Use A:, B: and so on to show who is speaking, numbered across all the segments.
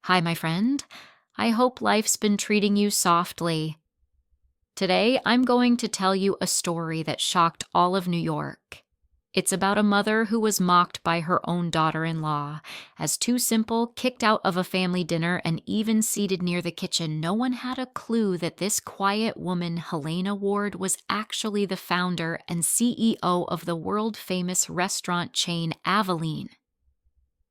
A: Hi, my friend. I hope life's been treating you softly. Today, I'm going to tell you a story that shocked all of New York. It's about a mother who was mocked by her own daughter-in-law. As too simple, kicked out of a family dinner, and even seated near the kitchen, no one had a clue that this quiet woman, Helena Ward, was actually the founder and CEO of the world-famous restaurant chain Aveline.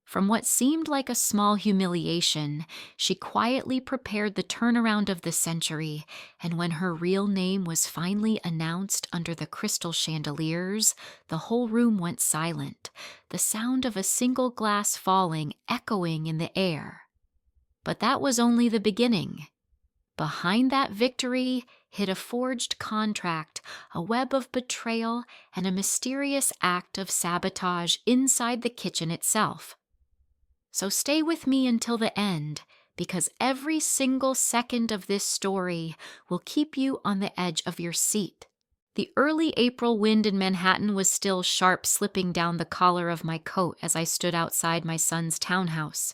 A: From what seemed like a small humiliation, she quietly prepared the turnaround of the century, and when her real name was finally announced under the crystal chandeliers, the whole room went silent, the sound of a single glass falling echoing in the air. But that was only the beginning. Behind that victory hid a forged contract, a web of betrayal, and a mysterious act of sabotage inside the kitchen itself. So stay with me until the end, because every single second of this story will keep you on the edge of your seat. The early April wind in Manhattan was still sharp, slipping down the collar of my coat as I stood outside my son's townhouse.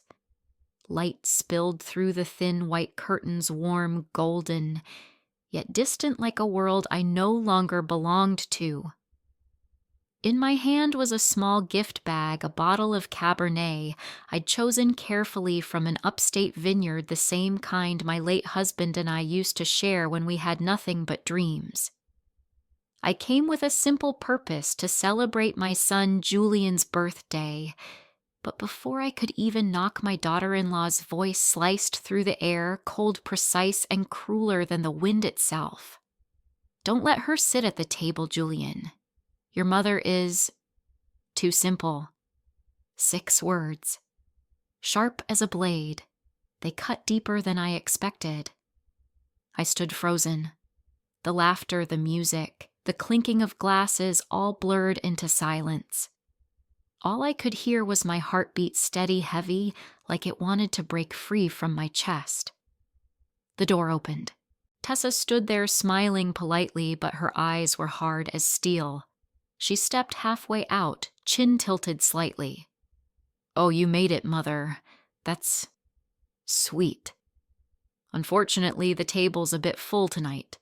A: Light spilled through the thin white curtains, warm, golden, yet distant like a world I no longer belonged to. In my hand was a small gift bag, a bottle of Cabernet I'd chosen carefully from an upstate vineyard, the same kind my late husband and I used to share when we had nothing but dreams. I came with a simple purpose: to celebrate my son Julian's birthday. But before I could even knock, my daughter-in-law's voice sliced through the air, cold, precise, and crueler than the wind itself. "Don't let her sit at the table, Julian. Your mother is too simple." 6 words. Sharp as a blade, they cut deeper than I expected. I stood frozen. The laughter, the music, the clinking of glasses all blurred into silence. All I could hear was my heartbeat, steady, heavy, like it wanted to break free from my chest. The door opened. Tessa stood there smiling politely, but her eyes were hard as steel. She stepped halfway out, chin tilted slightly. "Oh, you made it, Mother. That's sweet. Unfortunately, the table's a bit full tonight.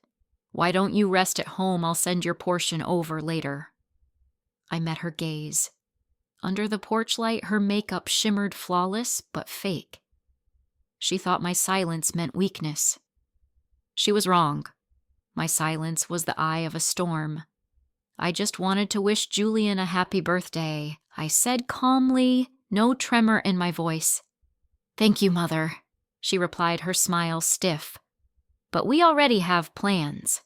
A: Why don't you rest at home? I'll send your portion over later." I met her gaze. Under the porch light, her makeup shimmered flawless, but fake. She thought my silence meant weakness. She was wrong. My silence was the eye of a storm. "I just wanted to wish Julian a happy birthday," I said calmly, no tremor in my voice. "Thank you, Mother," she replied, her smile stiff. "But we already have plans."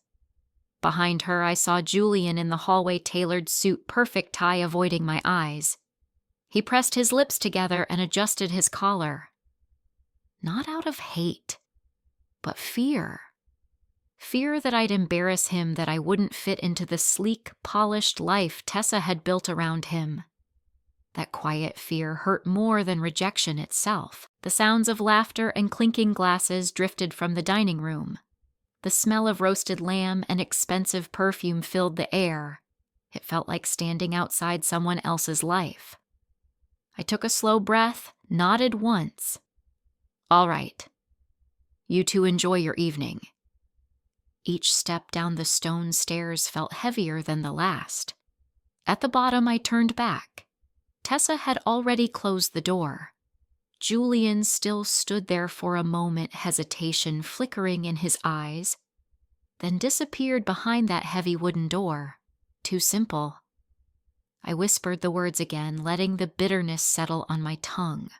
A: Behind her, I saw Julian in the hallway, tailored suit, perfect tie avoiding my eyes. He pressed his lips together and adjusted his collar. Not out of hate, but fear. Fear that I'd embarrass him, that I wouldn't fit into the sleek, polished life Tessa had built around him. That quiet fear hurt more than rejection itself. The sounds of laughter and clinking glasses drifted from the dining room. The smell of roasted lamb and expensive perfume filled the air. It felt like standing outside someone else's life. I took a slow breath, nodded once. "All right. You two enjoy your evening." Each step down the stone stairs felt heavier than the last. At the bottom, I turned back. Tessa had already closed the door. Julian still stood there for a moment, hesitation flickering in his eyes, then disappeared behind that heavy wooden door. Too simple. I whispered the words again, letting the bitterness settle on my tongue.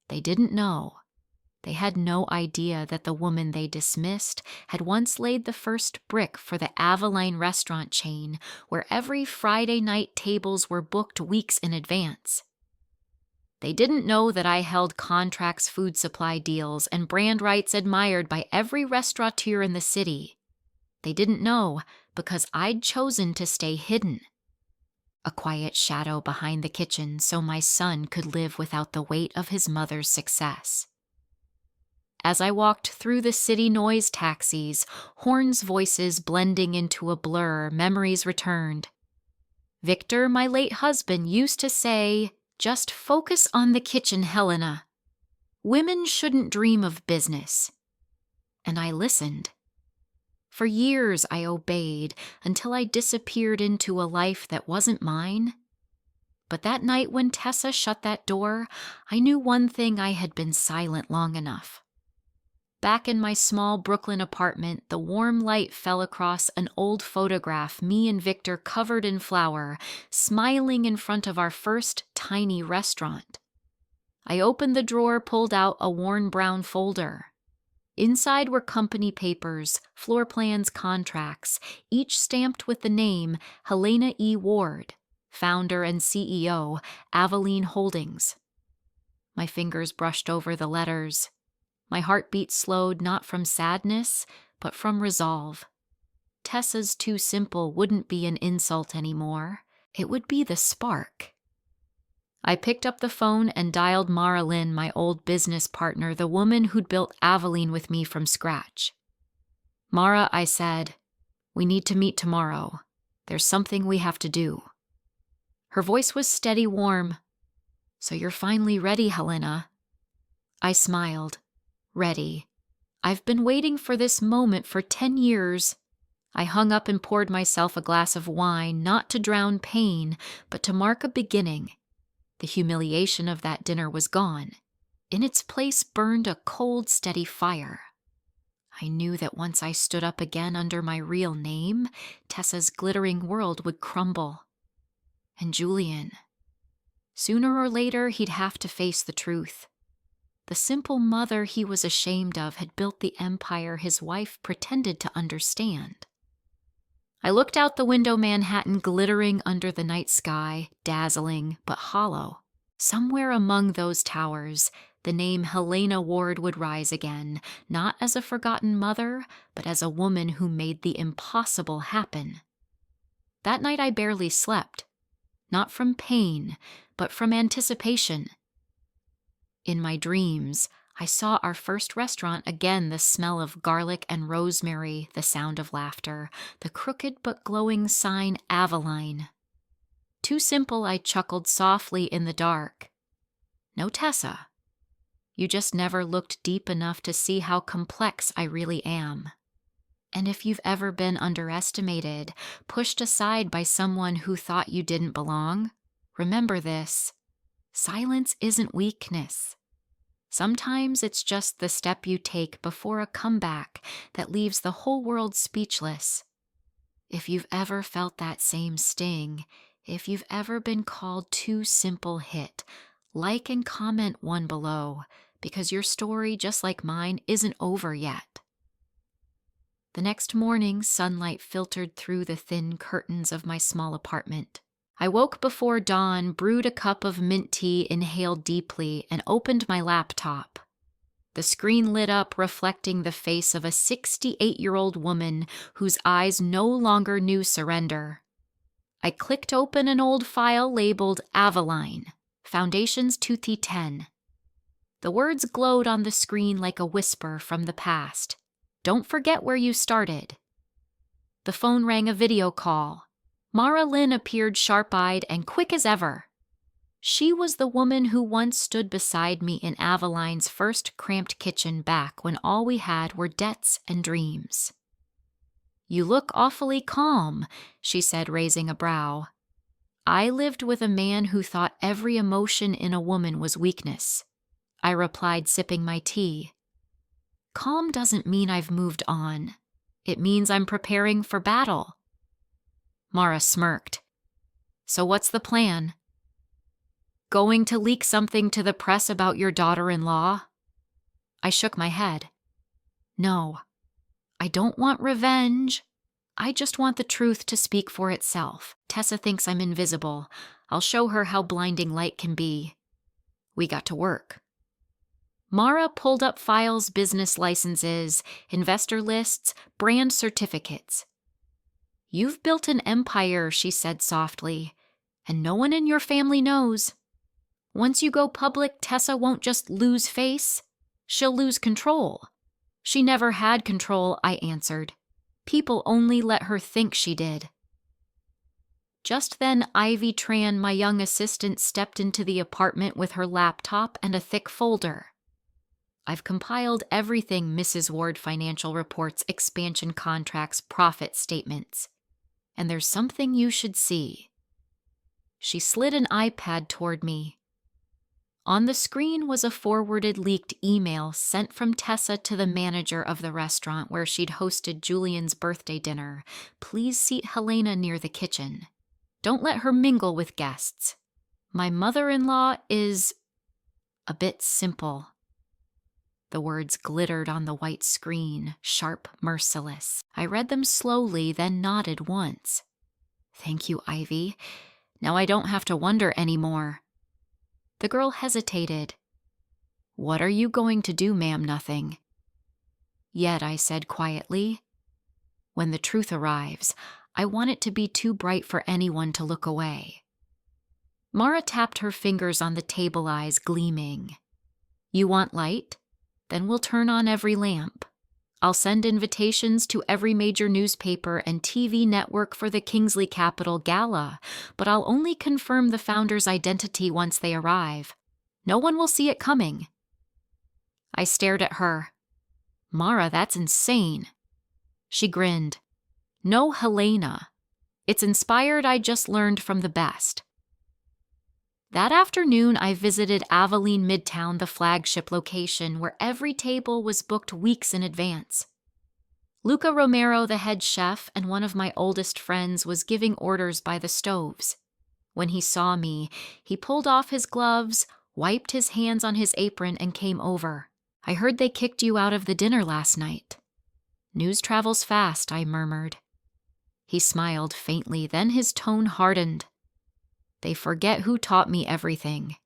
A: They didn't know. They had no idea that the woman they dismissed had once laid the first brick for the Aveline restaurant chain, where every Friday night tables were booked weeks in advance. They didn't know that I held contracts, food supply deals, and brand rights admired by every restaurateur in the city. They didn't know because I'd chosen to stay hidden. A quiet shadow behind the kitchen so my son could live without the weight of his mother's success. As I walked through the city noise taxis, horns' voices blending into a blur, memories returned. Victor, my late husband, used to say, "Just focus on the kitchen, Helena." Women shouldn't dream of business. And I listened. For years I obeyed until I disappeared into a life that wasn't mine. But that night when Tessa shut that door, I knew one thing: I had been silent long enough. Back in my small Brooklyn apartment, the warm light fell across an old photograph, me and Victor covered in flour, smiling in front of our first tiny restaurant. I opened the drawer, pulled out a worn brown folder. Inside were company papers, floor plans, contracts, each stamped with the name Helena E. Ward, founder and CEO, Aveline Holdings. My fingers brushed over the letters. My heartbeat slowed, not from sadness, but from resolve. Tessa's too simple wouldn't be an insult anymore. It would be the spark. I picked up the phone and dialed Mara Lynn, my old business partner, the woman who'd built Aveline with me from scratch. "Mara," I said, "we need to meet tomorrow. There's something we have to do." Her voice was steady, warm. "So you're finally ready, Helena?" I smiled. Ready. I've been waiting for this moment for 10 years. I hung up and poured myself a glass of wine, not to drown pain, but to mark a beginning. The humiliation of that dinner was gone. In its place burned a cold, steady fire. I knew that once I stood up again under my real name, Tessa's glittering world would crumble. And Julian. Sooner or later, he'd have to face the truth. The simple mother he was ashamed of had built the empire his wife pretended to understand. I looked out the window, Manhattan glittering under the night sky, dazzling but hollow. Somewhere among those towers, the name Helena Ward would rise again, not as a forgotten mother, but as a woman who made the impossible happen. That night I barely slept, not from pain, but from anticipation. In my dreams, I saw our first restaurant again, the smell of garlic and rosemary, the sound of laughter, the crooked but glowing sign Aveline. Too simple, I chuckled softly in the dark. No, Tessa. You just never looked deep enough to see how complex I really am. And if you've ever been underestimated, pushed aside by someone who thought you didn't belong, remember this: silence isn't weakness. Sometimes it's just the step you take before a comeback that leaves the whole world speechless. If you've ever felt that same sting, if you've ever been called too simple, hit like and comment one below, because your story, just like mine, isn't over yet. The next morning, sunlight filtered through the thin curtains of my small apartment. I woke before dawn, brewed a cup of mint tea, inhaled deeply, and opened my laptop. The screen lit up, reflecting the face of a 68-year-old woman whose eyes no longer knew surrender. I clicked open an old file labeled Aveline, Foundations 2T10. The words glowed on the screen like a whisper from the past. Don't forget where you started. The phone rang, a video call. Mara Lynn appeared sharp-eyed and quick as ever. She was the woman who once stood beside me in Aveline's first cramped kitchen back when all we had were debts and dreams. "You look awfully calm," she said, raising a brow. "I lived with a man who thought every emotion in a woman was weakness," I replied, sipping my tea. "Calm doesn't mean I've moved on. It means I'm preparing for battle." Mara smirked. "So what's the plan? Going to leak something to the press about your daughter-in-law?" I shook my head. "No, I don't want revenge. I just want the truth to speak for itself. Tessa thinks I'm invisible. I'll show her how blinding light can be." We got to work. Mara pulled up files, business licenses, investor lists, brand certificates. "You've built an empire," she said softly, "and no one in your family knows. Once you go public, Tessa won't just lose face. She'll lose control." "She never had control," I answered. "People only let her think she did." Just then, Ivy Tran, my young assistant, stepped into the apartment with her laptop and a thick folder. I've compiled everything Mrs. Ward financial reports, expansion contracts, profit statements. And there's something you should see. She slid an iPad toward me. On the screen was a forwarded leaked email sent from Tessa to the manager of the restaurant where she'd hosted Julian's birthday dinner. Please seat Helena near the kitchen. Don't let her mingle with guests. My mother-in-law is a bit simple. The words glittered on the white screen, sharp, merciless. I read them slowly, then nodded once. Thank you, Ivy. Now I don't have to wonder anymore. The girl hesitated. What are you going to do, ma'am? Nothing. Yet, I said quietly, when the truth arrives, I want it to be too bright for anyone to look away. Mara tapped her fingers on the table, eyes gleaming. You want light? Then we'll turn on every lamp. I'll send invitations to every major newspaper and TV network for the Kingsley Capitol Gala, but I'll only confirm the founder's identity once they arrive. No one will see it coming. I stared at her. Mara, that's insane. She grinned. No, Helena. It's inspired. I just learned from the best. That afternoon, I visited Aveline Midtown, the flagship location, where every table was booked weeks in advance. Luca Romero, the head chef, and one of my oldest friends was giving orders by the stoves. When he saw me, he pulled off his gloves, wiped his hands on his apron, and came over. I heard they kicked you out of the dinner last night. News travels fast, I murmured. He smiled faintly, then his tone hardened. They forget who taught me everything.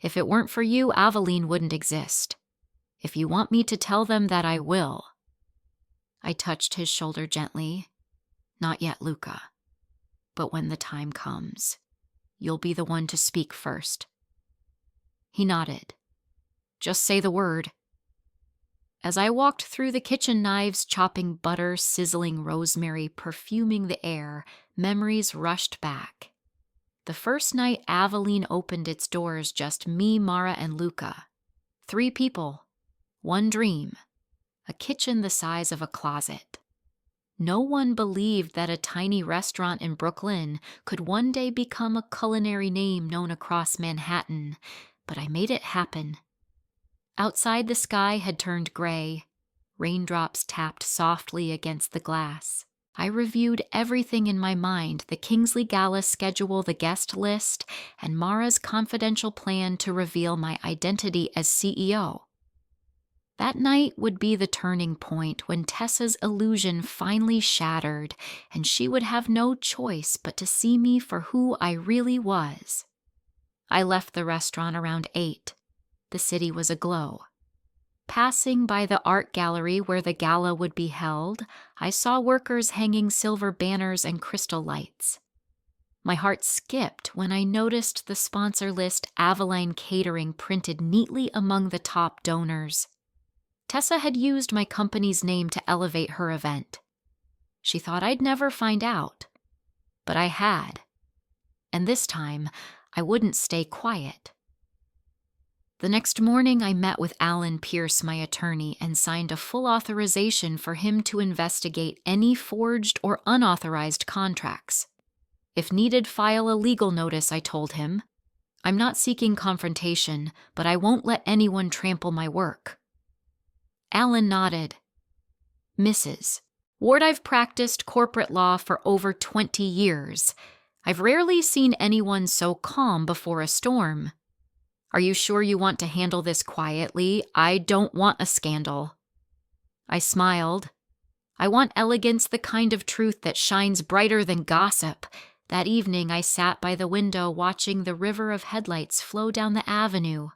A: If it weren't for you, Aveline wouldn't exist. If you want me to tell them that, I will. I touched his shoulder gently. Not yet, Luca. But when the time comes, you'll be the one to speak first. He nodded. Just say the word. As I walked through the kitchen, knives chopping butter, sizzling rosemary, perfuming the air, memories rushed back. The first night Aveline opened its doors, just me, Mara, and Luca. 3 people, 1 dream, a kitchen the size of a closet. No one believed that a tiny restaurant in Brooklyn could one day become a culinary name known across Manhattan, but I made it happen. Outside, the sky had turned gray. Raindrops tapped softly against the glass. I reviewed everything in my mind, the Kingsley Gala schedule, the guest list, and Mara's confidential plan to reveal my identity as CEO. That night would be the turning point when Tessa's illusion finally shattered, and she would have no choice but to see me for who I really was. I left the restaurant around 8. The city was aglow. Passing by the art gallery where the gala would be held, I saw workers hanging silver banners and crystal lights. My heart skipped when I noticed the sponsor list Aveline Catering printed neatly among the top donors. Tessa had used my company's name to elevate her event. She thought I'd never find out, but I had. And this time, I wouldn't stay quiet. The next morning, I met with Alan Pierce, my attorney, and signed a full authorization for him to investigate any forged or unauthorized contracts. If needed, file a legal notice, I told him. I'm not seeking confrontation, but I won't let anyone trample my work. Alan nodded. Mrs. Ward, I've practiced corporate law for over 20 years. I've rarely seen anyone so calm before a storm. Are you sure you want to handle this quietly? I don't want a scandal. I smiled. I want elegance, the kind of truth that shines brighter than gossip. That evening, I sat by the window watching the river of headlights flow down the avenue.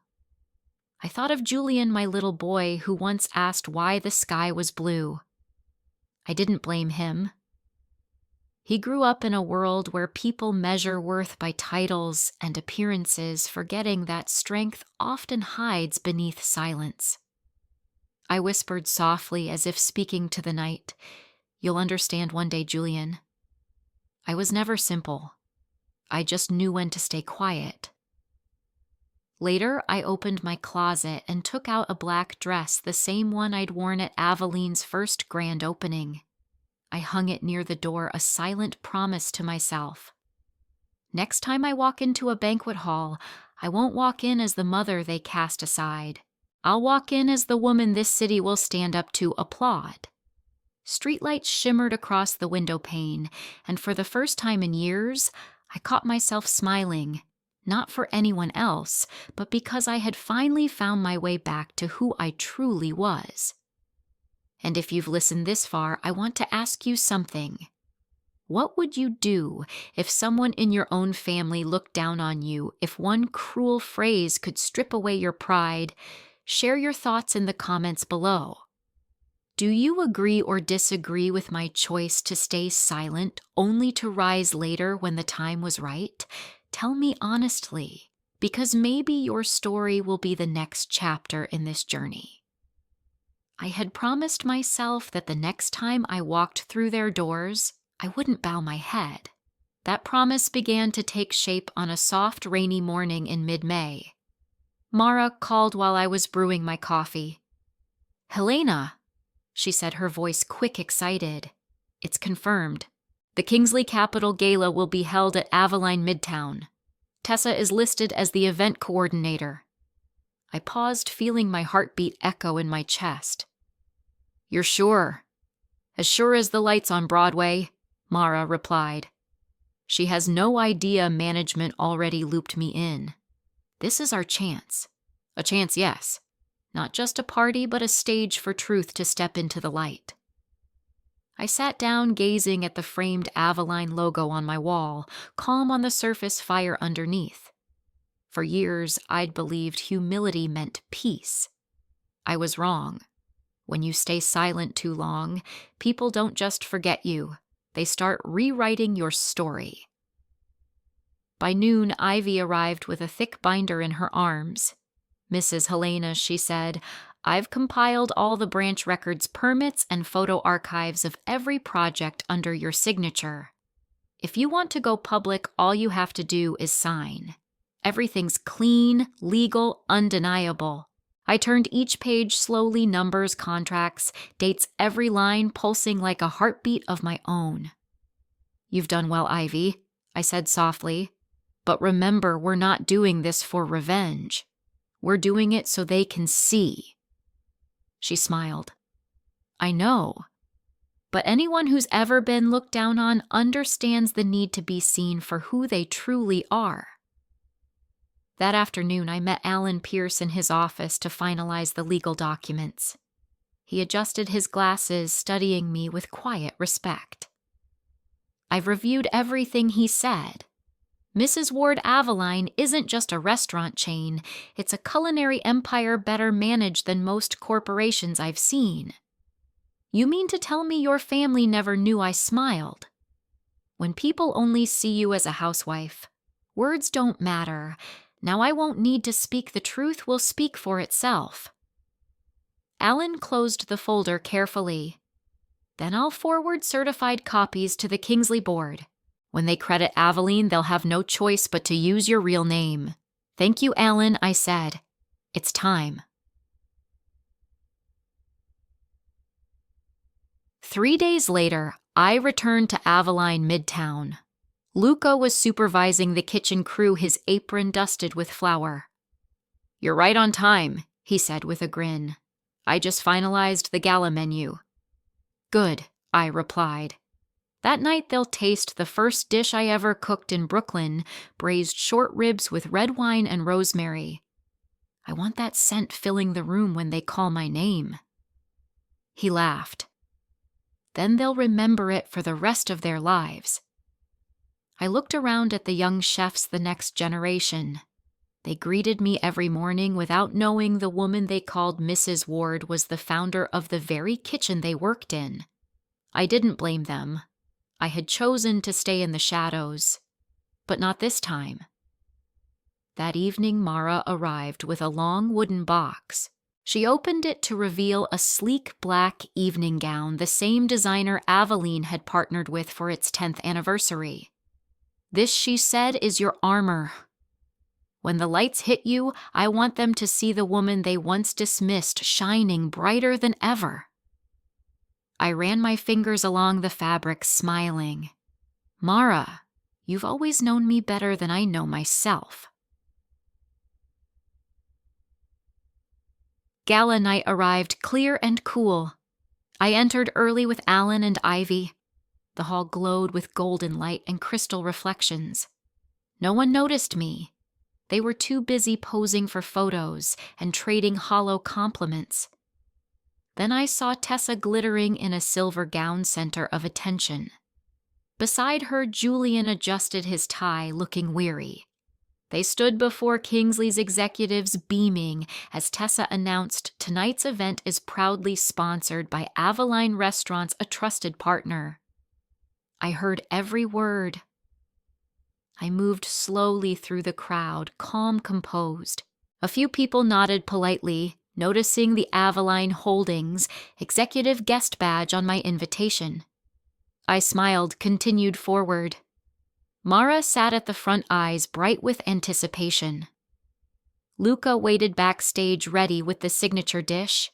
A: I thought of Julian, my little boy, who once asked why the sky was blue. I didn't blame him. He grew up in a world where people measure worth by titles and appearances, forgetting that strength often hides beneath silence. I whispered softly, as if speaking to the night, "You'll understand one day, Julian. I was never simple. I just knew when to stay quiet." Later, I opened my closet and took out a black dress, the same one I'd worn at Aveline's first grand opening. I hung it near the door, a silent promise to myself. Next time I walk into a banquet hall, I won't walk in as the mother they cast aside. I'll walk in as the woman this city will stand up to applaud. Streetlights shimmered across the window pane, and for the first time in years, I caught myself smiling, not for anyone else, but because I had finally found my way back to who I truly was. And if you've listened this far, I want to ask you something. What would you do if someone in your own family looked down on you, if one cruel phrase could strip away your pride? Share your thoughts in the comments below. Do you agree or disagree with my choice to stay silent, only to rise later when the time was right? Tell me honestly, because maybe your story will be the next chapter in this journey. I had promised myself that the next time I walked through their doors, I wouldn't bow my head. That promise began to take shape on a soft, rainy morning in mid-May. Mara called while I was brewing my coffee. "Helena," she said, her voice quick, excited. "It's confirmed. The Kingsley Capital Gala will be held at Aveline Midtown. Tessa is listed as the event coordinator." I paused, feeling my heartbeat echo in my chest. "You're sure?" "As sure as the lights on Broadway," Mara replied. She has no idea management already looped me in. This is our chance. A chance, yes. Not just a party, but a stage for truth to step into the light. I sat down, gazing at the framed Aveline logo on my wall, calm on the surface, fire underneath. For years, I'd believed humility meant peace. I was wrong. When you stay silent too long, people don't just forget you. They start rewriting your story. By noon, Ivy arrived with a thick binder in her arms. "Mrs. Helena," she said, "I've compiled all the branch records, permits, and photo archives of every project under your signature. If you want to go public, all you have to do is sign. Everything's clean, legal, undeniable." I turned each page slowly, numbers, contracts, dates, every line pulsing like a heartbeat of my own. "You've done well, Ivy," I said softly. "But remember, we're not doing this for revenge. We're doing it so they can see." She smiled. "I know. But anyone who's ever been looked down on understands the need to be seen for who they truly are." That afternoon, I met Alan Pierce in his office to finalize the legal documents. He adjusted his glasses, studying me with quiet respect. "I've reviewed everything he said. Mrs. Ward Aveline isn't just a restaurant chain, it's a culinary empire better managed than most corporations I've seen. You mean to tell me your family never knew I smiled? When people only see you as a housewife, words don't matter. Now I won't need to speak, the truth will speak for itself." Alan closed the folder carefully. "Then I'll forward certified copies to the Kingsley board. When they credit Aveline, they'll have no choice but to use your real name." "Thank you, Alan," I said. "It's time." 3 days later, I returned to Aveline Midtown. Luca was supervising the kitchen crew, his apron dusted with flour. "You're right on time," he said with a grin. "I just finalized the gala menu." "Good," I replied. That night they'll taste the first dish I ever cooked in Brooklyn, braised short ribs with red wine and rosemary. I want that scent filling the room when they call my name. He laughed. Then they'll remember it for the rest of their lives. I looked around at the young chefs, the next generation. They greeted me every morning without knowing the woman they called Mrs. Ward was the founder of the very kitchen they worked in. I didn't blame them. I had chosen to stay in the shadows, but not this time. That evening, Mara arrived with a long wooden box. She opened it to reveal a sleek black evening gown, the same designer Aveline had partnered with for its 10th anniversary. "This," she said, "is your armor." When the lights hit you, I want them to see the woman they once dismissed shining brighter than ever. I ran my fingers along the fabric, smiling. Mara, you've always known me better than I know myself. Gala night arrived clear and cool. I entered early with Alan and Ivy. The hall glowed with golden light and crystal reflections. No one noticed me. They were too busy posing for photos and trading hollow compliments. Then I saw Tessa glittering in a silver gown center of attention. Beside her, Julian adjusted his tie, looking weary. They stood before Kingsley's executives beaming as Tessa announced tonight's event is proudly sponsored by Aveline Restaurants, a trusted partner. I heard every word. I moved slowly through the crowd, calm, composed. A few people nodded politely, noticing the Aveline Holdings executive guest badge on my invitation. I smiled, continued forward. Mara sat at the front, eyes bright with anticipation. Luca waited backstage ready with the signature dish.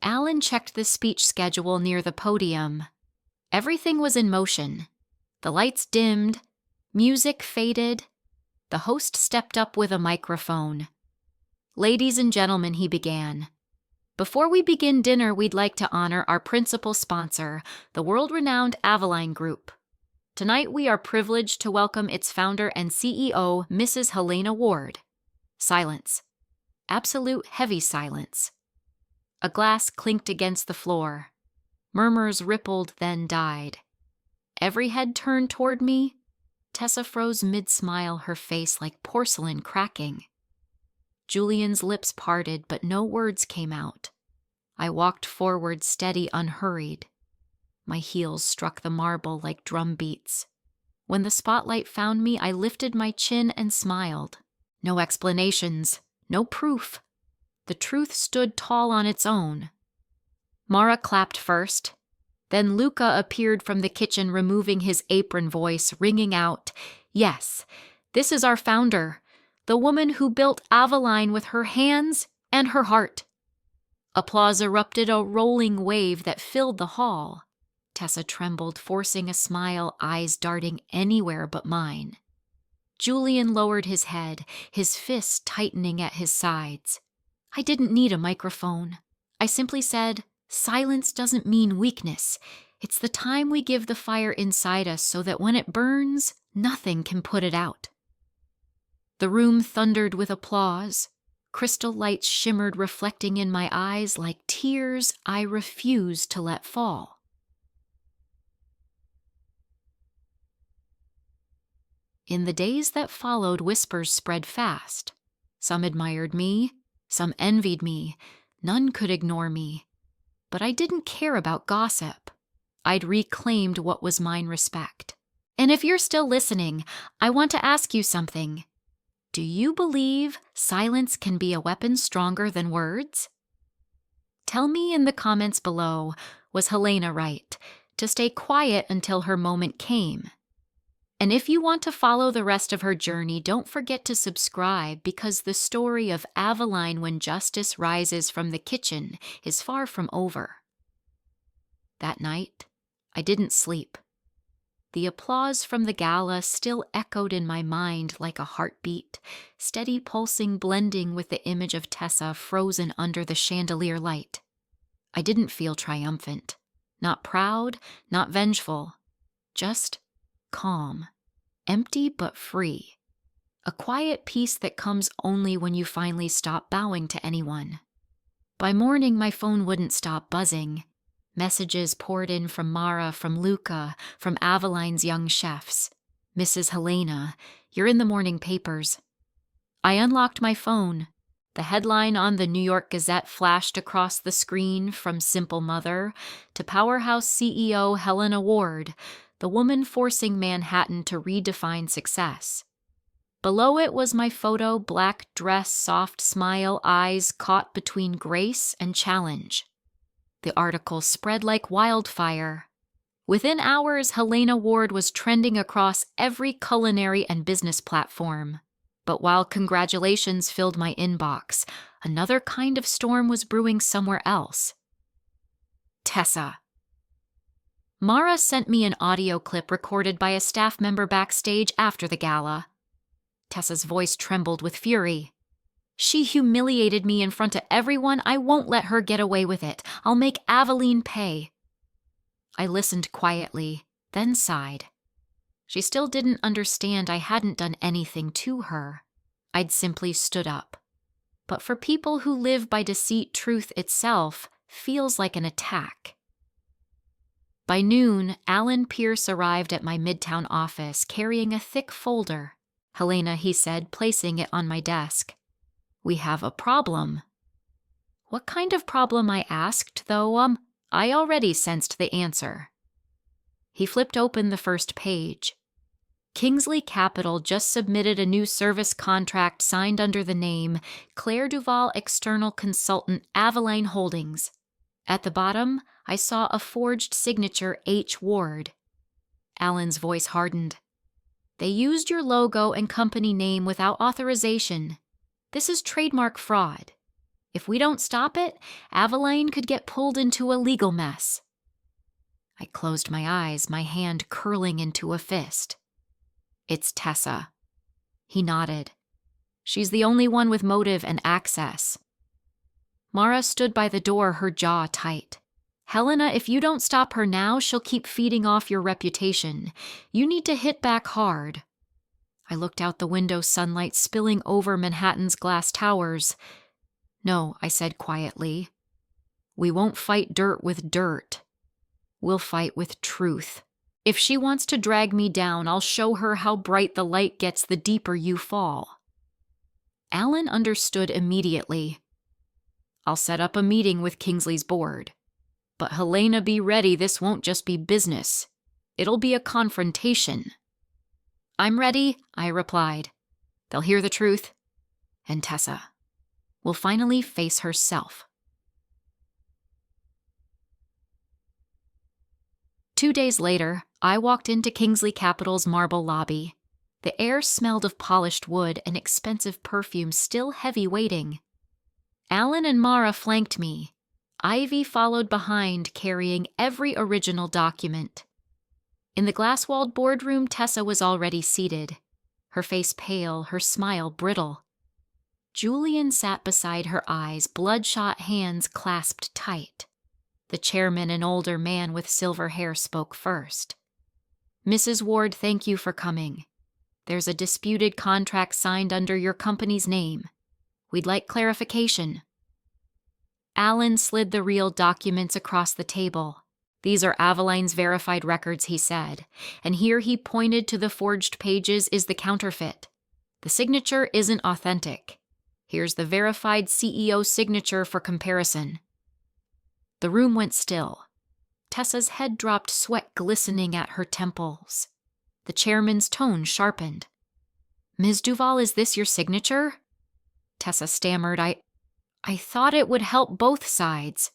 A: Alan checked the speech schedule near the podium. Everything was in motion. The lights dimmed. Music faded. The host stepped up with a microphone. Ladies and gentlemen, he began. Before we begin dinner, we'd like to honor our principal sponsor, the world-renowned Aveline Group. Tonight, we are privileged to welcome its founder and CEO, Mrs. Helena Ward. Silence. Absolute heavy silence. A glass clinked against the floor. Murmurs rippled, then died. Every head turned toward me. Tessa froze mid-smile, her face like porcelain cracking. Julian's lips parted, but no words came out. I walked forward, steady, unhurried. My heels struck the marble like drum beats. When the spotlight found me, I lifted my chin and smiled. No explanations, no proof. The truth stood tall on its own. Mara clapped first. Then Luca appeared from the kitchen, removing his apron, voice ringing out, "Yes, this is our founder, the woman who built Aveline with her hands and her heart." Applause erupted, a rolling wave that filled the hall. Tessa trembled, forcing a smile, eyes darting anywhere but mine. Julian lowered his head, his fists tightening at his sides. I didn't need a microphone. I simply said, "Silence doesn't mean weakness. It's the time we give the fire inside us so that when it burns, nothing can put it out." The room thundered with applause. Crystal lights shimmered, reflecting in my eyes like tears I refused to let fall. In the days that followed, whispers spread fast. Some admired me, some envied me, none could ignore me. But I didn't care about gossip. I'd reclaimed what was mine, respect. And if you're still listening, I want to ask you something. Do you believe silence can be a weapon stronger than words? Tell me in the comments below, was Helena right to stay quiet until her moment came? And if you want to follow the rest of her journey, don't forget to subscribe, because the story of Aveline when justice rises from the kitchen is far from over. That night, I didn't sleep. The applause from the gala still echoed in my mind like a heartbeat, steady pulsing, blending with the image of Tessa frozen under the chandelier light. I didn't feel triumphant, not proud, not vengeful, just calm, empty but free. A quiet peace that comes only when you finally stop bowing to anyone. By morning, my phone wouldn't stop buzzing. Messages poured in from Mara, from Luca, from Aveline's young chefs. "Mrs. Helena, you're in the morning papers." I unlocked my phone. The headline on the New York Gazette flashed across the screen, from simple mother to powerhouse CEO Helena Ward, the woman forcing Manhattan to redefine success. Below it was my photo, black dress, soft smile, eyes caught between grace and challenge. The article spread like wildfire. Within hours, Helena Ward was trending across every culinary and business platform. But while congratulations filled my inbox, another kind of storm was brewing somewhere else. Tessa. Mara sent me an audio clip recorded by a staff member backstage after the gala. Tessa's voice trembled with fury. She humiliated me in front of everyone. I won't let her get away with it. I'll make Aveline pay. I listened quietly, then sighed. She still didn't understand I hadn't done anything to her. I'd simply stood up. But for people who live by deceit, truth itself feels like an attack. By noon, Alan Pierce arrived at my Midtown office carrying a thick folder. Helena, he said, placing it on my desk. We have a problem. What kind of problem, I asked, though, I already sensed the answer. He flipped open the first page. Kingsley Capital just submitted a new service contract signed under the name Claire Duval External Consultant Aveline Holdings. At the bottom, I saw a forged signature H. Ward. Alan's voice hardened. They used your logo and company name without authorization. This is trademark fraud. If we don't stop it, Aveline could get pulled into a legal mess. I closed my eyes, my hand curling into a fist. It's Tessa. He nodded. She's the only one with motive and access. Mara stood by the door, her jaw tight. Helena, if you don't stop her now, she'll keep feeding off your reputation. You need to hit back hard. I looked out the window, sunlight spilling over Manhattan's glass towers. No, I said quietly. We won't fight dirt with dirt. We'll fight with truth. If she wants to drag me down, I'll show her how bright the light gets the deeper you fall. Alan understood immediately. I'll set up a meeting with Kingsley's board. But Helena, be ready, this won't just be business. It'll be a confrontation. I'm ready, I replied. They'll hear the truth. And Tessa will finally face herself. 2 days later, I walked into Kingsley Capital's marble lobby. The air smelled of polished wood and expensive perfume, still heavy waiting. Alan and Mara flanked me. Ivy followed behind, carrying every original document. In the glass-walled boardroom, Tessa was already seated, her face pale, her smile brittle. Julian sat beside her, eyes, bloodshot hands clasped tight. The chairman, an older man with silver hair, spoke first. Mrs. Ward, thank you for coming. There's a disputed contract signed under your company's name. We'd like clarification. Alan slid the real documents across the table. These are Aveline's verified records, he said, and here he pointed to the forged pages is the counterfeit. The signature isn't authentic. Here's the verified CEO signature for comparison. The room went still. Tessa's head dropped, sweat glistening at her temples. The chairman's tone sharpened. Ms. Duval, is this your signature? Tessa stammered, I thought it would help both sides.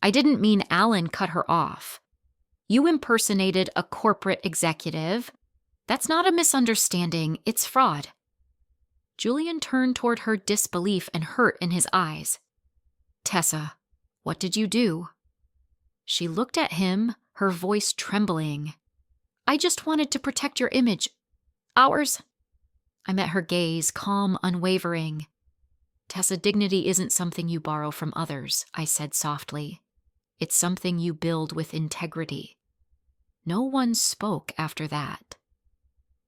A: I didn't mean Alan cut her off. You impersonated a corporate executive. That's not a misunderstanding, it's fraud. Julian turned toward her, disbelief and hurt in his eyes. Tessa, what did you do? She looked at him, her voice trembling. I just wanted to protect your image. Ours. I met her gaze, calm, unwavering. Tessa, dignity isn't something you borrow from others, I said softly. It's something you build with integrity. No one spoke after that.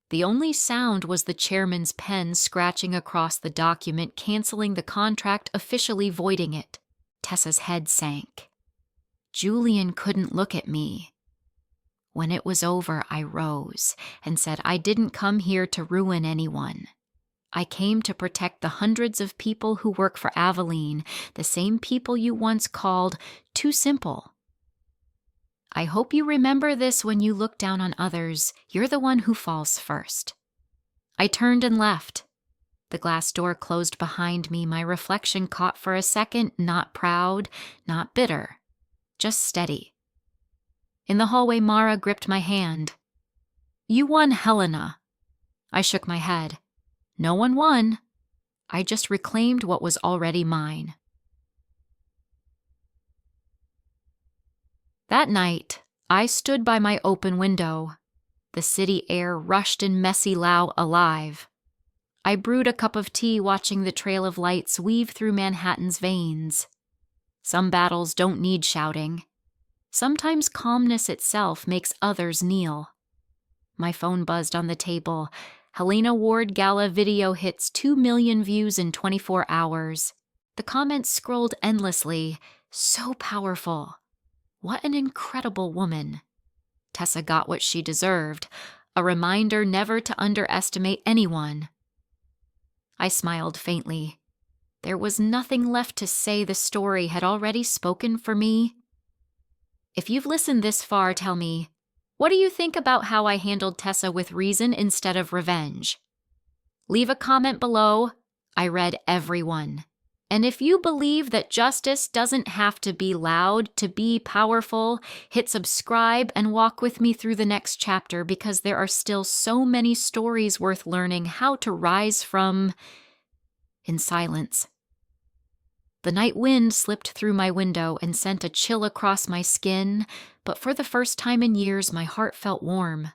A: The only sound was the chairman's pen scratching across the document, canceling the contract, officially voiding it. Tessa's head sank. Julian couldn't look at me. When it was over, I rose and said I didn't come here to ruin anyone. I came to protect the hundreds of people who work for Aveline, the same people you once called too simple. I hope you remember this when you look down on others. You're the one who falls first. I turned and left. The glass door closed behind me, my reflection caught for a second, not proud, not bitter, just steady. In the hallway, Mara gripped my hand. You won, Helena. I shook my head. No one won. I just reclaimed what was already mine. That night, I stood by my open window. The city air rushed in messy Lao alive. I brewed a cup of tea watching the trail of lights weave through Manhattan's veins. Some battles don't need shouting. Sometimes calmness itself makes others kneel. My phone buzzed on the table. Helena Ward Gala video hits 2 million views in 24 hours. The comments scrolled endlessly. So powerful. What an incredible woman. Tessa got what she deserved. A reminder never to underestimate anyone. I smiled faintly. There was nothing left to say. The story had already spoken for me. If you've listened this far, tell me, what do you think about how I handled Tessa with reason instead of revenge? Leave a comment below. I read every one. And if you believe that justice doesn't have to be loud to be powerful, hit subscribe and walk with me through the next chapter, because there are still so many stories worth learning how to rise from. In silence. The night wind slipped through my window and sent a chill across my skin, but for the first time in years my heart felt warm.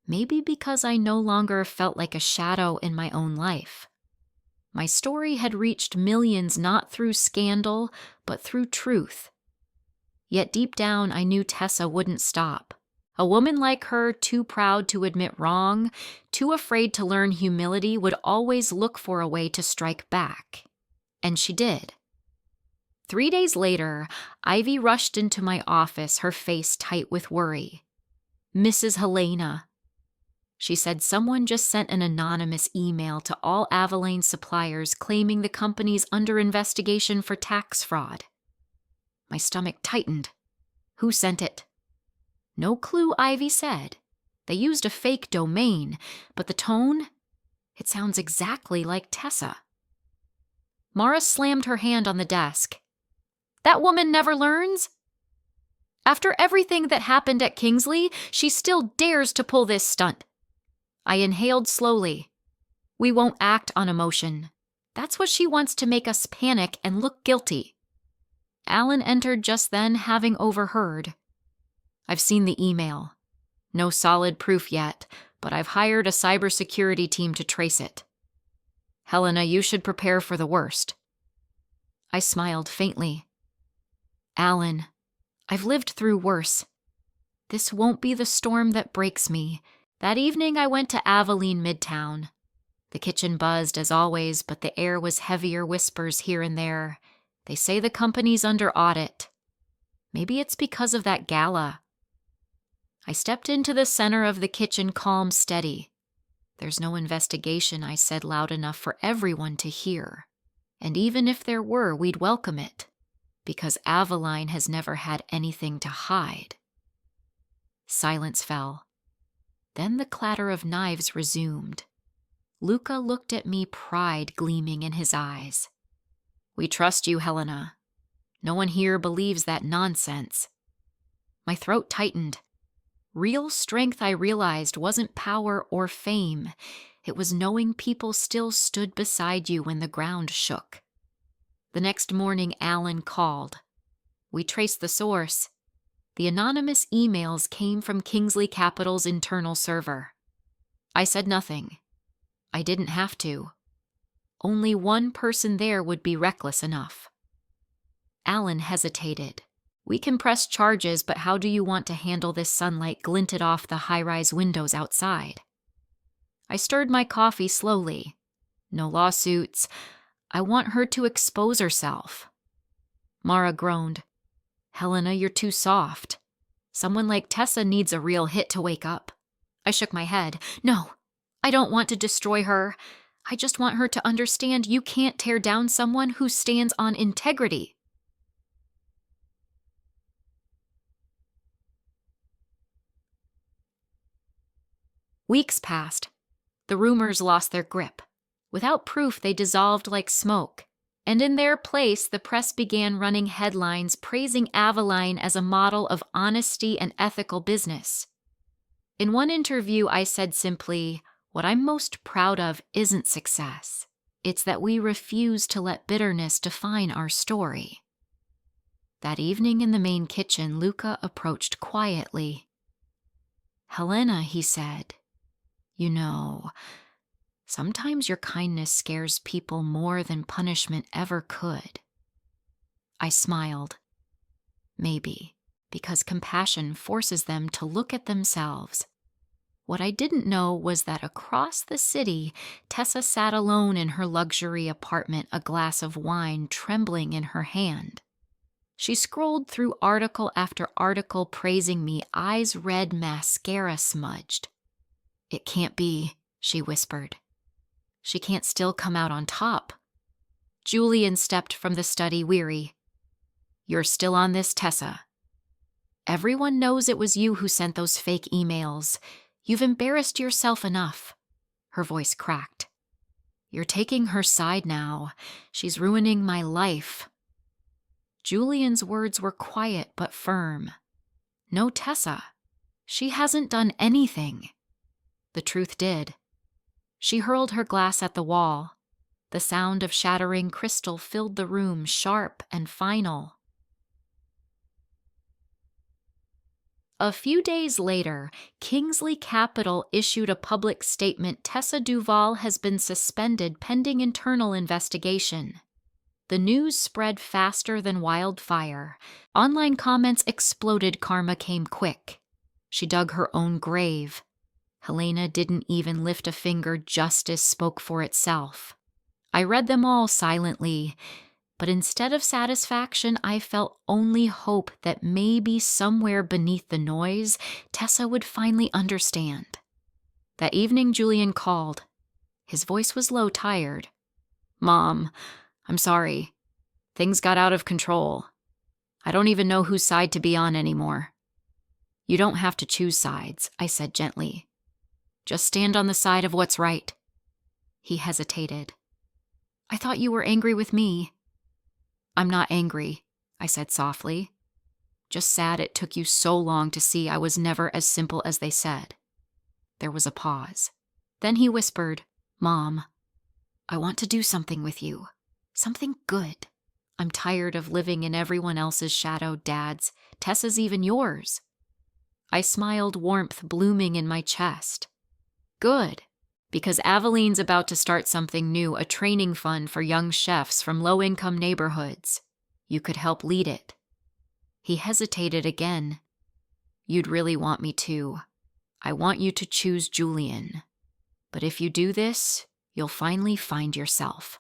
A: Maybe because I no longer felt like a shadow in my own life. My story had reached millions not through scandal, but through truth. Yet deep down I knew Tessa wouldn't stop. A woman like her, too proud to admit wrong, too afraid to learn humility, would always look for a way to strike back. And she did. 3 days later, Ivy rushed into my office, her face tight with worry. Mrs. Helena. She said someone just sent an anonymous email to all Avalane suppliers claiming the company's under investigation for tax fraud. My stomach tightened. Who sent it? No clue, Ivy said. They used a fake domain, but the tone? It sounds exactly like Tessa. Mara slammed her hand on the desk. That woman never learns? After everything that happened at Kingsley, she still dares to pull this stunt. I inhaled slowly. We won't act on emotion. That's what she wants to make us panic and look guilty. Alan entered just then, having overheard. I've seen the email. No solid proof yet, but I've hired a cybersecurity team to trace it. Helena, you should prepare for the worst. I smiled faintly. Alan, I've lived through worse. This won't be the storm that breaks me. That evening I went to Avalene Midtown. The kitchen buzzed as always, but the air was heavier, whispers here and there. They say the company's under audit. Maybe it's because of that gala. I stepped into the center of the kitchen, calm, steady. There's no investigation, I said loud enough for everyone to hear. And even if there were, we'd welcome it, because Avalane has never had anything to hide. Silence fell. Then the clatter of knives resumed. Luca looked at me, pride gleaming in his eyes. We trust you, Helena. No one here believes that nonsense. My throat tightened. Real strength, I realized, wasn't power or fame. It was knowing people still stood beside you when the ground shook. The next morning, Alan called. We traced the source. The anonymous emails came from Kingsley Capital's internal server. I said nothing. I didn't have to. Only one person there would be reckless enough. Alan hesitated. We can press charges, but how do you want to handle this sunlight glinted off the high-rise windows outside? I stirred my coffee slowly. No lawsuits. I want her to expose herself. Mara groaned. Helena, you're too soft. Someone like Tessa needs a real hit to wake up. I shook my head. No, I don't want to destroy her. I just want her to understand you can't tear down someone who stands on integrity. Weeks passed. The rumors lost their grip. Without proof, they dissolved like smoke. And in their place, the press began running headlines praising Avalane as a model of honesty and ethical business. In one interview, I said simply, What I'm most proud of isn't success. It's that we refuse to let bitterness define our story. That evening in the main kitchen, Luca approached quietly. "Helena," he said, "you know, sometimes your kindness scares people more than punishment ever could." I smiled. Maybe, because compassion forces them to look at themselves. What I didn't know was that across the city, Tessa sat alone in her luxury apartment, a glass of wine trembling in her hand. She scrolled through article after article praising me, eyes red, mascara smudged. "It can't be," she whispered. "She can't still come out on top." Julian stepped from the study, weary. "You're still on this, Tessa. Everyone knows it was you who sent those fake emails. You've embarrassed yourself enough." Her voice cracked. "You're taking her side now. She's ruining my life." Julian's words were quiet but firm. "No, Tessa. She hasn't done anything." The truth did. She hurled her glass at the wall. The sound of shattering crystal filled the room, sharp and final. A few days later, Kingsley Capital issued a public statement: Tessa Duval has been suspended pending internal investigation. The news spread faster than wildfire. Online comments exploded. Karma came quick. She dug her own grave. Helena didn't even lift a finger. Justice spoke for itself. I read them all silently. But instead of satisfaction, I felt only hope that maybe somewhere beneath the noise, Tessa would finally understand. That evening, Julian called. His voice was low, tired. "Mom, I'm sorry. Things got out of control. I don't even know whose side to be on anymore." "You don't have to choose sides," I said gently. "Just stand on the side of what's right." He hesitated. "I thought you were angry with me." "I'm not angry," I said softly. "Just sad it took you so long to see I was never as simple as they said." There was a pause. Then he whispered, "Mom, I want to do something with you. Something good. I'm tired of living in everyone else's shadow, Dad's, Tessa's, even yours." I smiled, warmth blooming in my chest. "Good. Because Aveline's about to start something new, a training fund for young chefs from low-income neighborhoods. You could help lead it." He hesitated again. "You'd really want me to. I want you to choose Julian. But if you do this, you'll finally find yourself."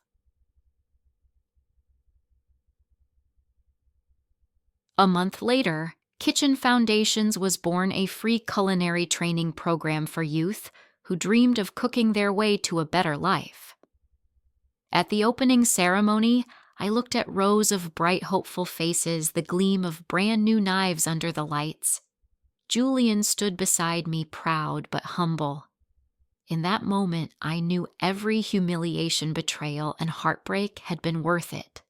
A: A month later, Kitchen Foundations was born, a free culinary training program for youth who dreamed of cooking their way to a better life. At the opening ceremony, I looked at rows of bright, hopeful faces, the gleam of brand new knives under the lights. Julian stood beside me, proud but humble. In that moment, I knew every humiliation, betrayal, and heartbreak had been worth it.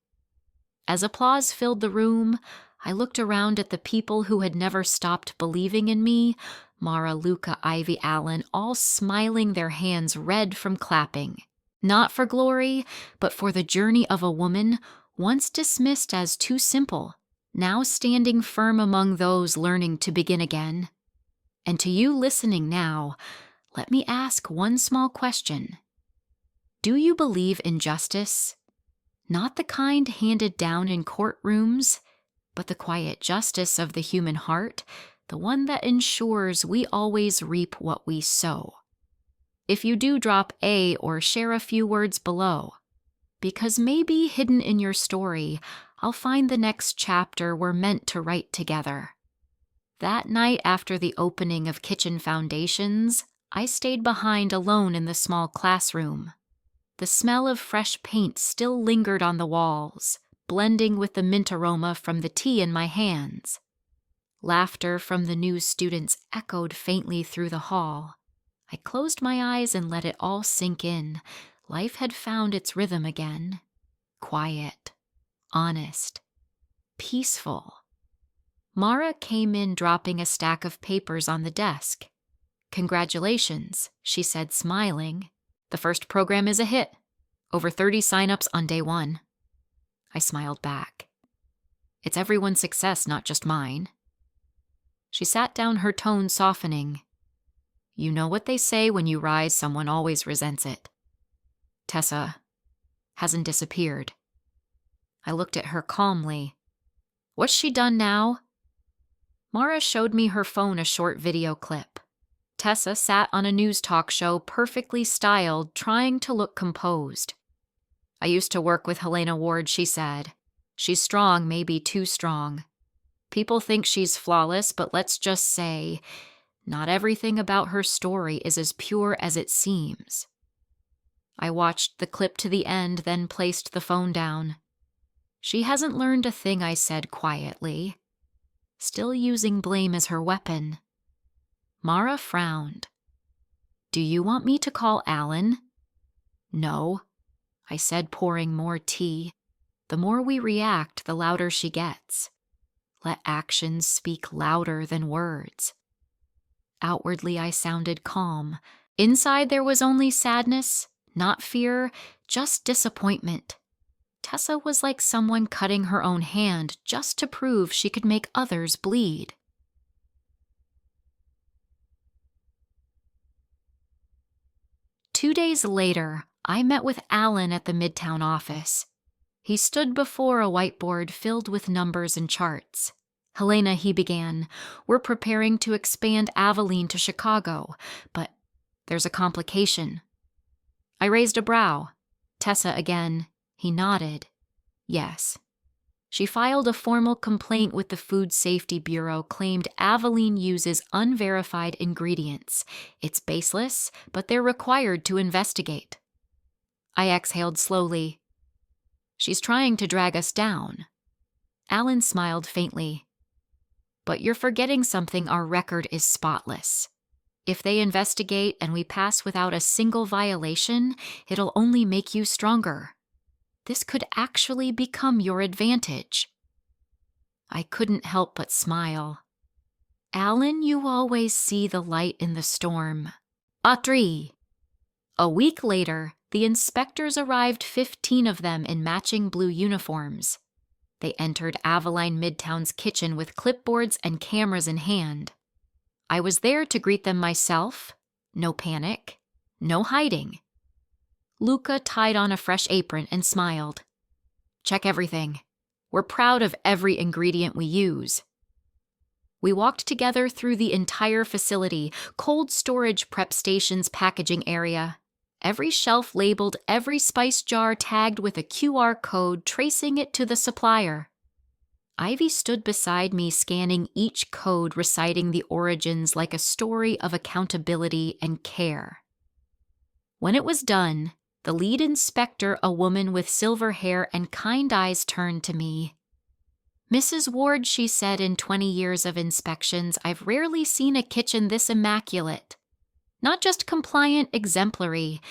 A: As applause filled the room, I looked around at the people who had never stopped believing in me: Mara, Luca, Ivy, Allen, all smiling, their hands red from clapping. Not for glory, but for the journey of a woman once dismissed as too simple, now standing firm among those learning to begin again. And to you listening now, let me ask one small question. Do you believe in justice? Not the kind handed down in courtrooms, but the quiet justice of the human heart, the one that ensures we always reap what we sow. If you do, drop A or share a few words below, because maybe hidden in your story, I'll find the next chapter we're meant to write together. That night after the opening of Kitchen Foundations, I stayed behind alone in the small classroom. The smell of fresh paint still lingered on the walls, blending with the mint aroma from the tea in my hands. Laughter from the new students echoed faintly through the hall. I closed my eyes and let it all sink in. Life had found its rhythm again. Quiet, honest, peaceful. Mara came in, dropping a stack of papers on the desk. "Congratulations," she said, smiling. "The first program is a hit. Over 30 signups on day 1. I smiled back. "It's everyone's success, not just mine." She sat down, her tone softening. "You know what they say, when you rise, someone always resents it. Tessa hasn't disappeared." I looked at her calmly. "What's she done now?" Mara showed me her phone, a short video clip. Tessa sat on a news talk show, perfectly styled, trying to look composed. "I used to work with Helena Ward," she said. "She's strong, maybe too strong. People think she's flawless, but let's just say, not everything about her story is as pure as it seems." I watched the clip to the end, then placed the phone down. "She hasn't learned a thing," I said quietly. Still using blame as her weapon. Mara frowned. "Do you want me to call Alan?" "No," I said, pouring more tea. "The more we react, the louder she gets. Let actions speak louder than words." Outwardly, I sounded calm. Inside, there was only sadness, not fear, just disappointment. Tessa was like someone cutting her own hand just to prove she could make others bleed. 2 days later, I met with Alan at the Midtown office. He stood before a whiteboard filled with numbers and charts. "Helena," he began, "we're preparing to expand Aveline to Chicago, but there's a complication." I raised a brow. "Tessa again." He nodded. "Yes." She filed a formal complaint with the Food Safety Bureau, claimed Aveline uses unverified ingredients. It's baseless, but they're required to investigate. I exhaled slowly. "She's trying to drag us down." Alan smiled faintly. "But you're forgetting something. Our record is spotless. If they investigate and we pass without a single violation, it'll only make you stronger. This could actually become your advantage." I couldn't help but smile. "Alan, you always see the light in the storm." Atri. A week later, the inspectors arrived, 15 of them in matching blue uniforms. They entered Aveline Midtown's kitchen with clipboards and cameras in hand. I was there to greet them myself. No panic, no hiding. Luca tied on a fresh apron and smiled. "Check everything. We're proud of every ingredient we use." We walked together through the entire facility, cold storage, prep stations, packaging area. Every shelf labeled, every spice jar tagged with a QR code tracing it to the supplier. Ivy stood beside me, scanning each code, reciting the origins like a story of accountability and care. When it was done, the lead inspector, a woman with silver hair and kind eyes, turned to me. "Mrs. Ward," she said, "in 20 years of inspections, I've rarely seen a kitchen this immaculate. Not just compliant, exemplary.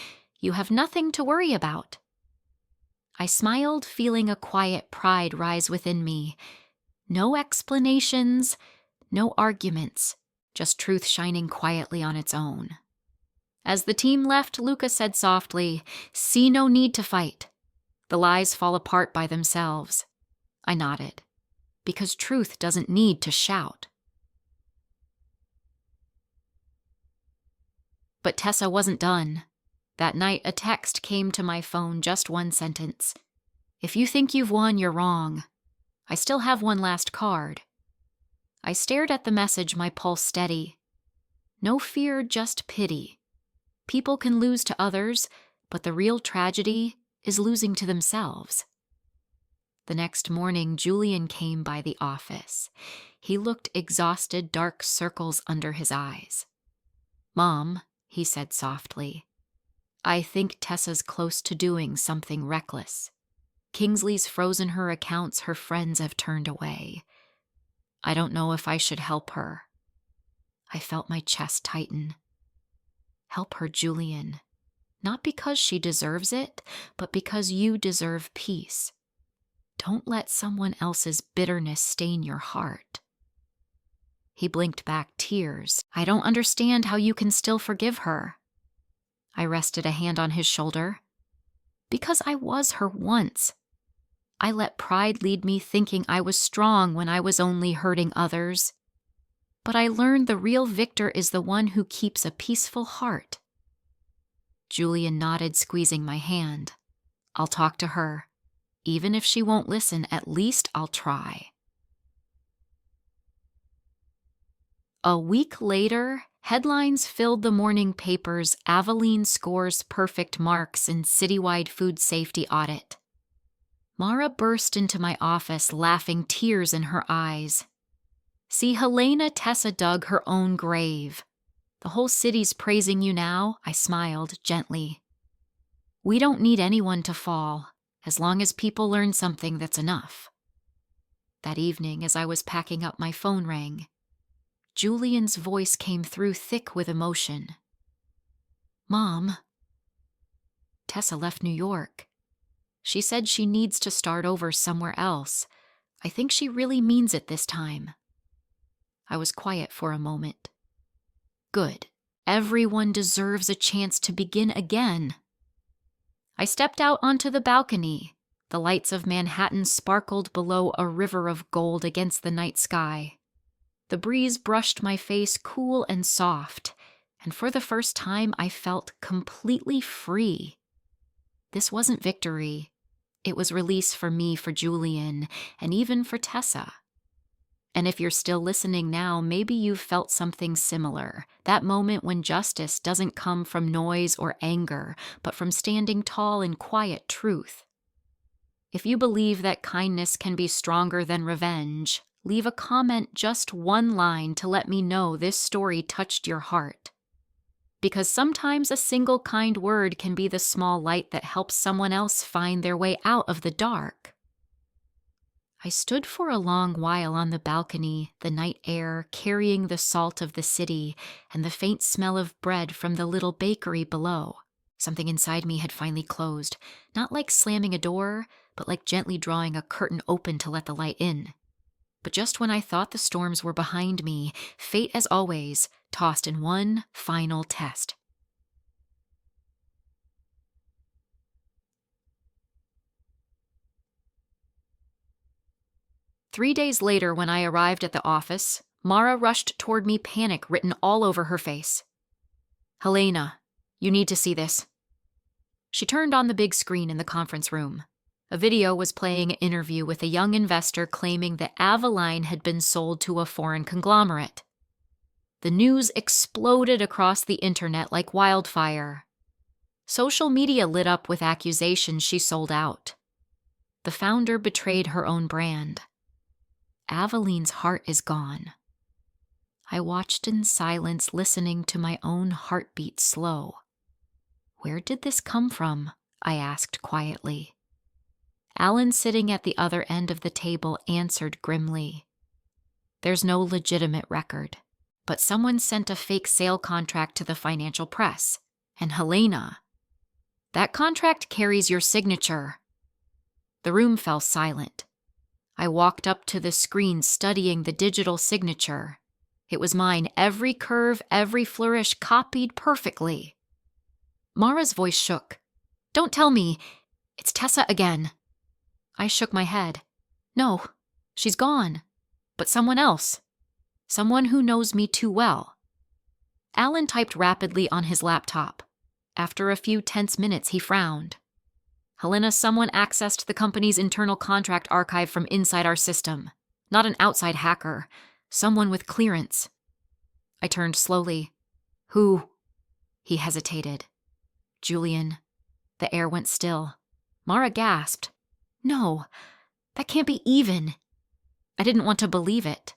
A: You have nothing to worry about." I smiled, feeling a quiet pride rise within me. No explanations, no arguments, just truth shining quietly on its own. As the team left, Luca said softly, "See no need to fight. The lies fall apart by themselves." I nodded, because truth doesn't need to shout. But Tessa wasn't done. That night, a text came to my phone, just one sentence. "If you think you've won, you're wrong. I still have one last card." I stared at the message, my pulse steady. No fear, just pity. People can lose to others, but the real tragedy is losing to themselves. The next morning, Julian came by the office. He looked exhausted, dark circles under his eyes. "Mom," he said softly, "I think Tessa's close to doing something reckless. Kingsley's frozen her accounts, her friends have turned away. I don't know if I should help her." I felt my chest tighten. "Help her, Julian. Not because she deserves it, but because you deserve peace. Don't let someone else's bitterness stain your heart." He blinked back, tears. I don't understand how you can still forgive her. I rested a hand on his shoulder. Because I was her once. I let pride lead me thinking I was strong when I was only hurting others. But I learned the real victor is the one who keeps a peaceful heart. Julian nodded, squeezing my hand. I'll talk to her. Even if she won't listen, at least I'll try. A week later, headlines filled the morning papers. Aveline scores perfect marks in citywide food safety audit. Mara burst into my office, laughing, tears in her eyes. See, Helena Tessa dug her own grave. The whole city's praising you now, I smiled gently. We don't need anyone to fall. As long as people learn something, that's enough. That evening, as I was packing up, my phone rang. Julian's voice came through thick with emotion. Mom. Tessa left New York. She said she needs to start over somewhere else. I think she really means it this time. I was quiet for a moment. Good. Everyone deserves a chance to begin again. I stepped out onto the balcony. The lights of Manhattan sparkled below a river of gold against the night sky. The breeze brushed my face, cool and soft, and for the first time I felt completely free. This wasn't victory. It was release for me, for Julian, and even for Tessa. And if you're still listening now, maybe you've felt something similar. That moment when justice doesn't come from noise or anger, but from standing tall in quiet truth. If you believe that kindness can be stronger than revenge, leave a comment, just one line, to let me know this story touched your heart. Because sometimes a single kind word can be the small light that helps someone else find their way out of the dark. I stood for a long while on the balcony, the night air carrying the salt of the city and the faint smell of bread from the little bakery below. Something inside me had finally closed, not like slamming a door, but like gently drawing a curtain open to let the light in. But just when I thought the storms were behind me, fate, as always, tossed in one final test. Three days later, when I arrived at the office, Mara rushed toward me, panic written all over her face. Helena, you need to see this. She turned on the big screen in the conference room. A video was playing an interview with a young investor claiming that Aveline had been sold to a foreign conglomerate. The news exploded across the internet like wildfire. Social media lit up with accusations she sold out. The founder betrayed her own brand. Aveline's heart is gone. I watched in silence, listening to my own heartbeat slow. Where did this come from? I asked quietly. Alan, sitting at the other end of the table, answered grimly. There's no legitimate record, but someone sent a fake sale contract to the financial press. And Helena, that contract carries your signature. The room fell silent. I walked up to the screen, studying the digital signature. It was mine, every curve, every flourish, copied perfectly. Mara's voice shook. Don't tell me. It's Tessa again. I shook my head. No, she's gone. But someone else. Someone who knows me too well. Alan typed rapidly on his laptop. After a few tense minutes, he frowned. Helena, someone accessed the company's internal contract archive from inside our system. Not an outside hacker. Someone with clearance. I turned slowly. Who? He hesitated. Julian. The air went still. Mara gasped. No, that can't be even. I didn't want to believe it.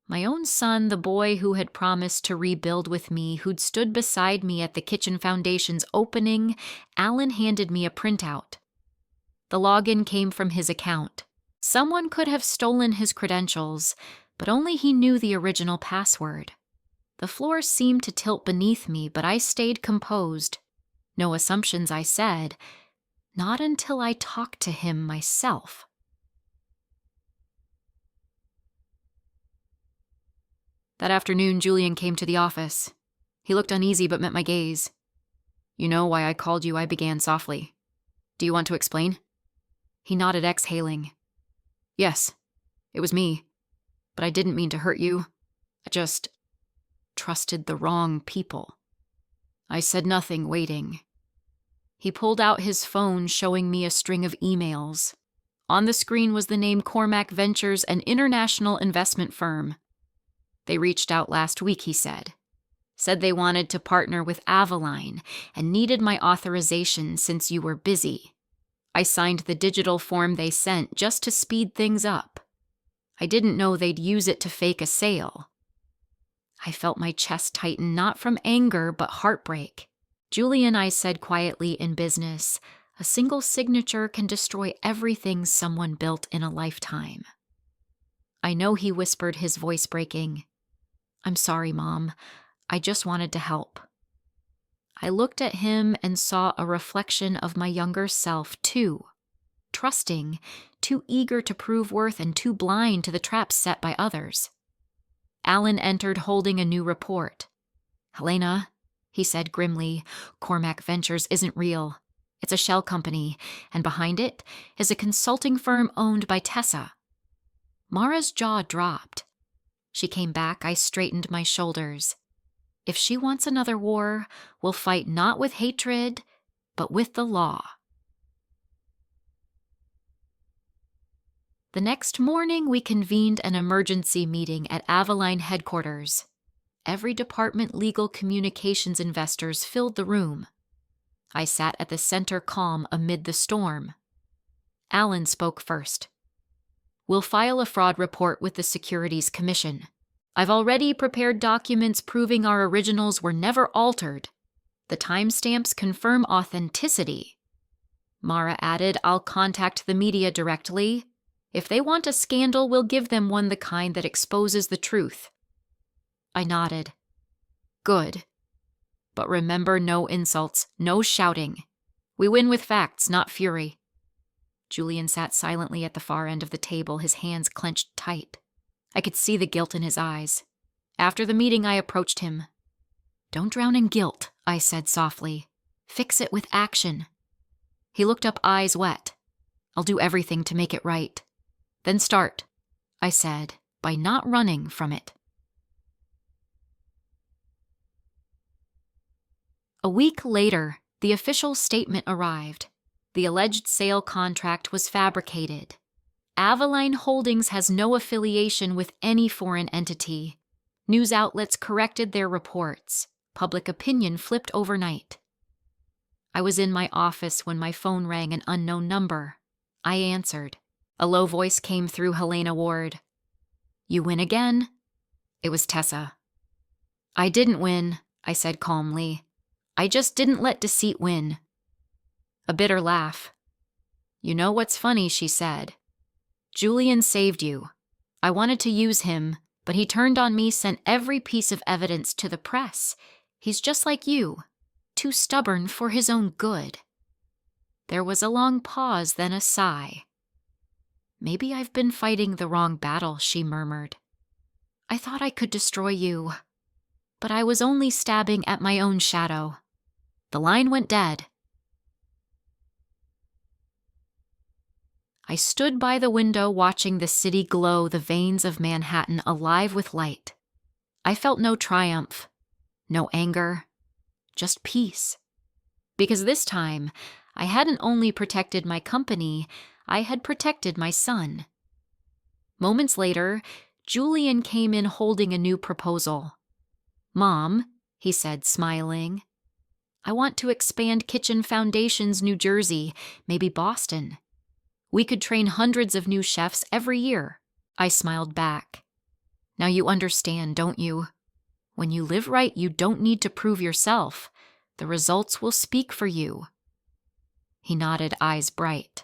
A: My own son, the boy who had promised to rebuild with me, who'd stood beside me at the kitchen foundation's opening, Alan handed me a printout. The login came from his account. Someone could have stolen his credentials, but only he knew the original password. The floor seemed to tilt beneath me, but I stayed composed. No assumptions, I said. Not until I talked to him myself. That afternoon, Julian came to the office. He looked uneasy but met my gaze. "You know why I called you," I began softly. "Do you want to explain?" He nodded, exhaling. "Yes, it was me. But I didn't mean to hurt you. I just trusted the wrong people." I said nothing, waiting. He pulled out his phone, showing me a string of emails. On the screen was the name Cormac Ventures, an international investment firm. "They reached out last week," he said. "Said they wanted to partner with Avaline and needed my authorization since you were busy. I signed the digital form they sent just to speed things up. I didn't know they'd use it to fake a sale." I felt my chest tighten, not from anger, but heartbreak. "Julian," I said quietly, "in business, a single signature can destroy everything someone built in a lifetime." "I know," he whispered, his voice breaking. "I'm sorry, Mom. I just wanted to help." I looked at him and saw a reflection of my younger self, too. Trusting, too eager to prove worth, and too blind to the traps set by others. Alan entered holding a new report. "Helena," he said grimly, "Cormac Ventures isn't real. It's a shell company, and behind it is a consulting firm owned by Tessa." Mara's jaw dropped. She came back. I straightened my shoulders. "If she wants another war, we'll fight not with hatred, but with the law." The next morning, we convened an emergency meeting at Avaline headquarters. Every department, legal, communications, investors filled the room. I sat at the center, calm amid the storm. Alan spoke first. "We'll file a fraud report with the Securities Commission. I've already prepared documents proving our originals were never altered. The timestamps confirm authenticity." Mara added, "I'll contact the media directly. If they want a scandal, we'll give them one, the kind that exposes the truth." I nodded. "Good. But remember, no insults, no shouting. We win with facts, not fury." Julian sat silently at the far end of the table, his hands clenched tight. I could see the guilt in his eyes. After the meeting, I approached him. "Don't drown in guilt," I said softly. "Fix it with action." He looked up, eyes wet. "I'll do everything to make it right." "Then start," I said, "by not running from it." A week later, the official statement arrived. The alleged sale contract was fabricated. Avaline Holdings has no affiliation with any foreign entity. News outlets corrected their reports. Public opinion flipped overnight. I was in my office when my phone rang, an unknown number. I answered. A low voice came through. "Helena Ward." "You win again." It was Tessa. "I didn't win," I said calmly. "I just didn't let deceit win." A bitter laugh. "You know what's funny," she said. "Julian saved you. I wanted to use him, but he turned on me, sent every piece of evidence to the press. He's just like you, too stubborn for his own good." There was a long pause, then a sigh. "Maybe I've been fighting the wrong battle," she murmured. "I thought I could destroy you, but I was only stabbing at my own shadow." The line went dead. I stood by the window watching the city glow, the veins of Manhattan alive with light. I felt no triumph, no anger, just peace. Because this time, I hadn't only protected my company, I had protected my son. Moments later, Julian came in holding a new proposal. "Mom," he said, smiling, "I want to expand Kitchen Foundations, New Jersey, maybe Boston. We could train hundreds of new chefs every year." I smiled back. "Now you understand, don't you? When you live right, you don't need to prove yourself. The results will speak for you." He nodded, eyes bright.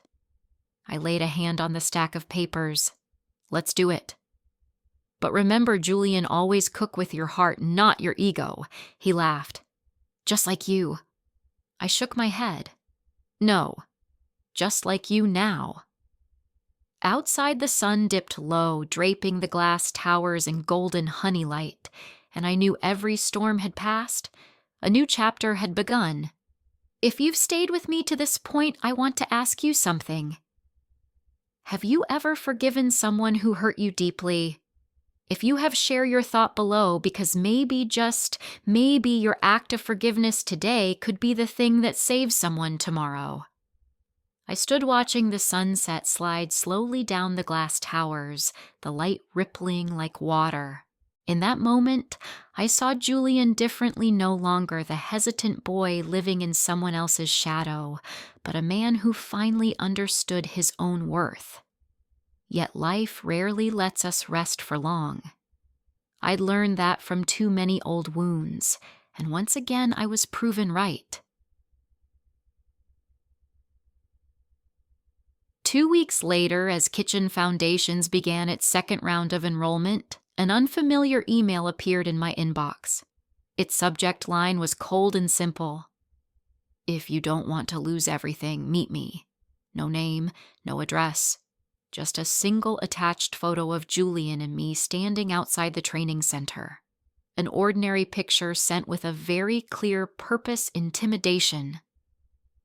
A: I laid a hand on the stack of papers. "Let's do it. But remember, Julian, always cook with your heart, not your ego." He laughed. "Just like you." I shook my head. "No, just like you now." Outside, the sun dipped low, draping the glass towers in golden honey light, and I knew every storm had passed. A new chapter had begun. If you've stayed with me to this point, I want to ask you something. Have you ever forgiven someone who hurt you deeply? If you have, share your thought below, because maybe, just maybe, your act of forgiveness today could be the thing that saves someone tomorrow. I stood watching the sunset slide slowly down the glass towers, the light rippling like water. In that moment, I saw Julian differently, no longer the hesitant boy living in someone else's shadow, but a man who finally understood his own worth. Yet life rarely lets us rest for long. I'd learned that from too many old wounds, and once again I was proven right. 2 weeks later, as Kitchen Foundations began its second round of enrollment, an unfamiliar email appeared in my inbox. Its subject line was cold and simple. If you don't want to lose everything, meet me. No name, no address. Just a single attached photo of Julian and me standing outside the training center. An ordinary picture sent with a very clear purpose: intimidation.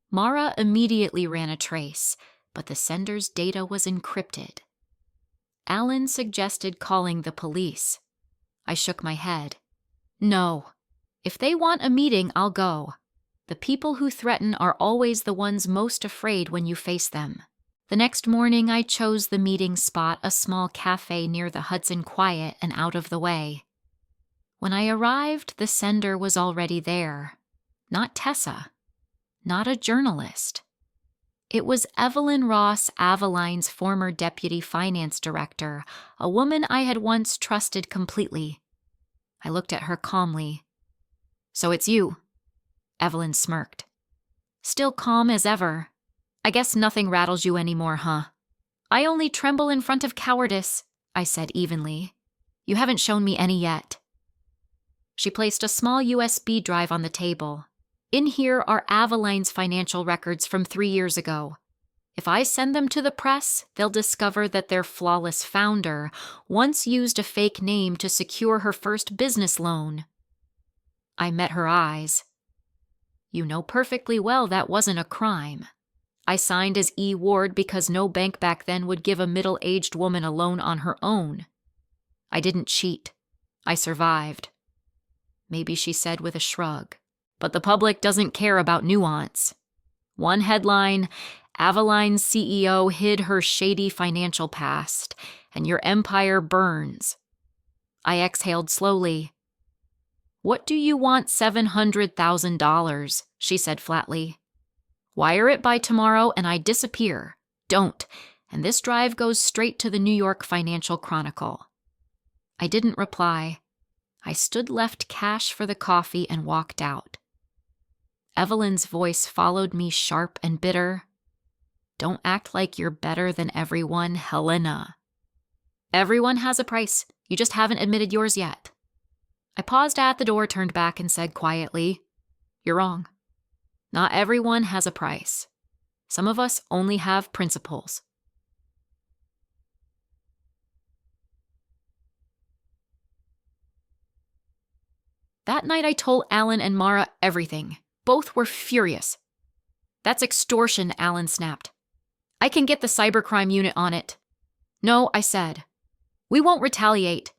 A: Mara immediately ran a trace, but the sender's data was encrypted. Alan suggested calling the police. I shook my head. No. If they want a meeting, I'll go. The people who threaten are always the ones most afraid when you face them. The next morning, I chose the meeting spot, a small cafe near the Hudson, quiet and out of the way. When I arrived, the sender was already there. Not Tessa. Not a journalist. It was Evelyn Ross, Aveline's former deputy finance director, a woman I had once trusted completely. I looked at her calmly. So it's you. Evelyn smirked. Still calm as ever. I guess nothing rattles you anymore, huh? I only tremble in front of cowardice, I said evenly. You haven't shown me any yet. She placed a small USB drive on the table. In here are Aveline's financial records from 3 years ago. If I send them to the press, they'll discover that their flawless founder once used a fake name to secure her first business loan. I met her eyes. You know perfectly well that wasn't a crime. I signed as E. Ward because no bank back then would give a middle-aged woman a loan on her own. I didn't cheat. I survived. Maybe she said with a shrug. But the public doesn't care about nuance. One headline, Aveline's CEO hid her shady financial past, and your empire burns. I exhaled slowly. What do you want $700,000? She said flatly. Wire it by tomorrow and I disappear. Don't, and this drive goes straight to the New York Financial Chronicle. I didn't reply. I stood, left cash for the coffee, and walked out. Evelyn's voice followed me, sharp and bitter. Don't act like you're better than everyone, Helena. Everyone has a price. You just haven't admitted yours yet. I paused at the door, turned back, and said quietly, You're wrong. Not everyone has a price. Some of us only have principles. That night I told Alan and Mara everything. Both were furious. That's extortion, Alan snapped. I can get the cybercrime unit on it. No, I said. We won't retaliate.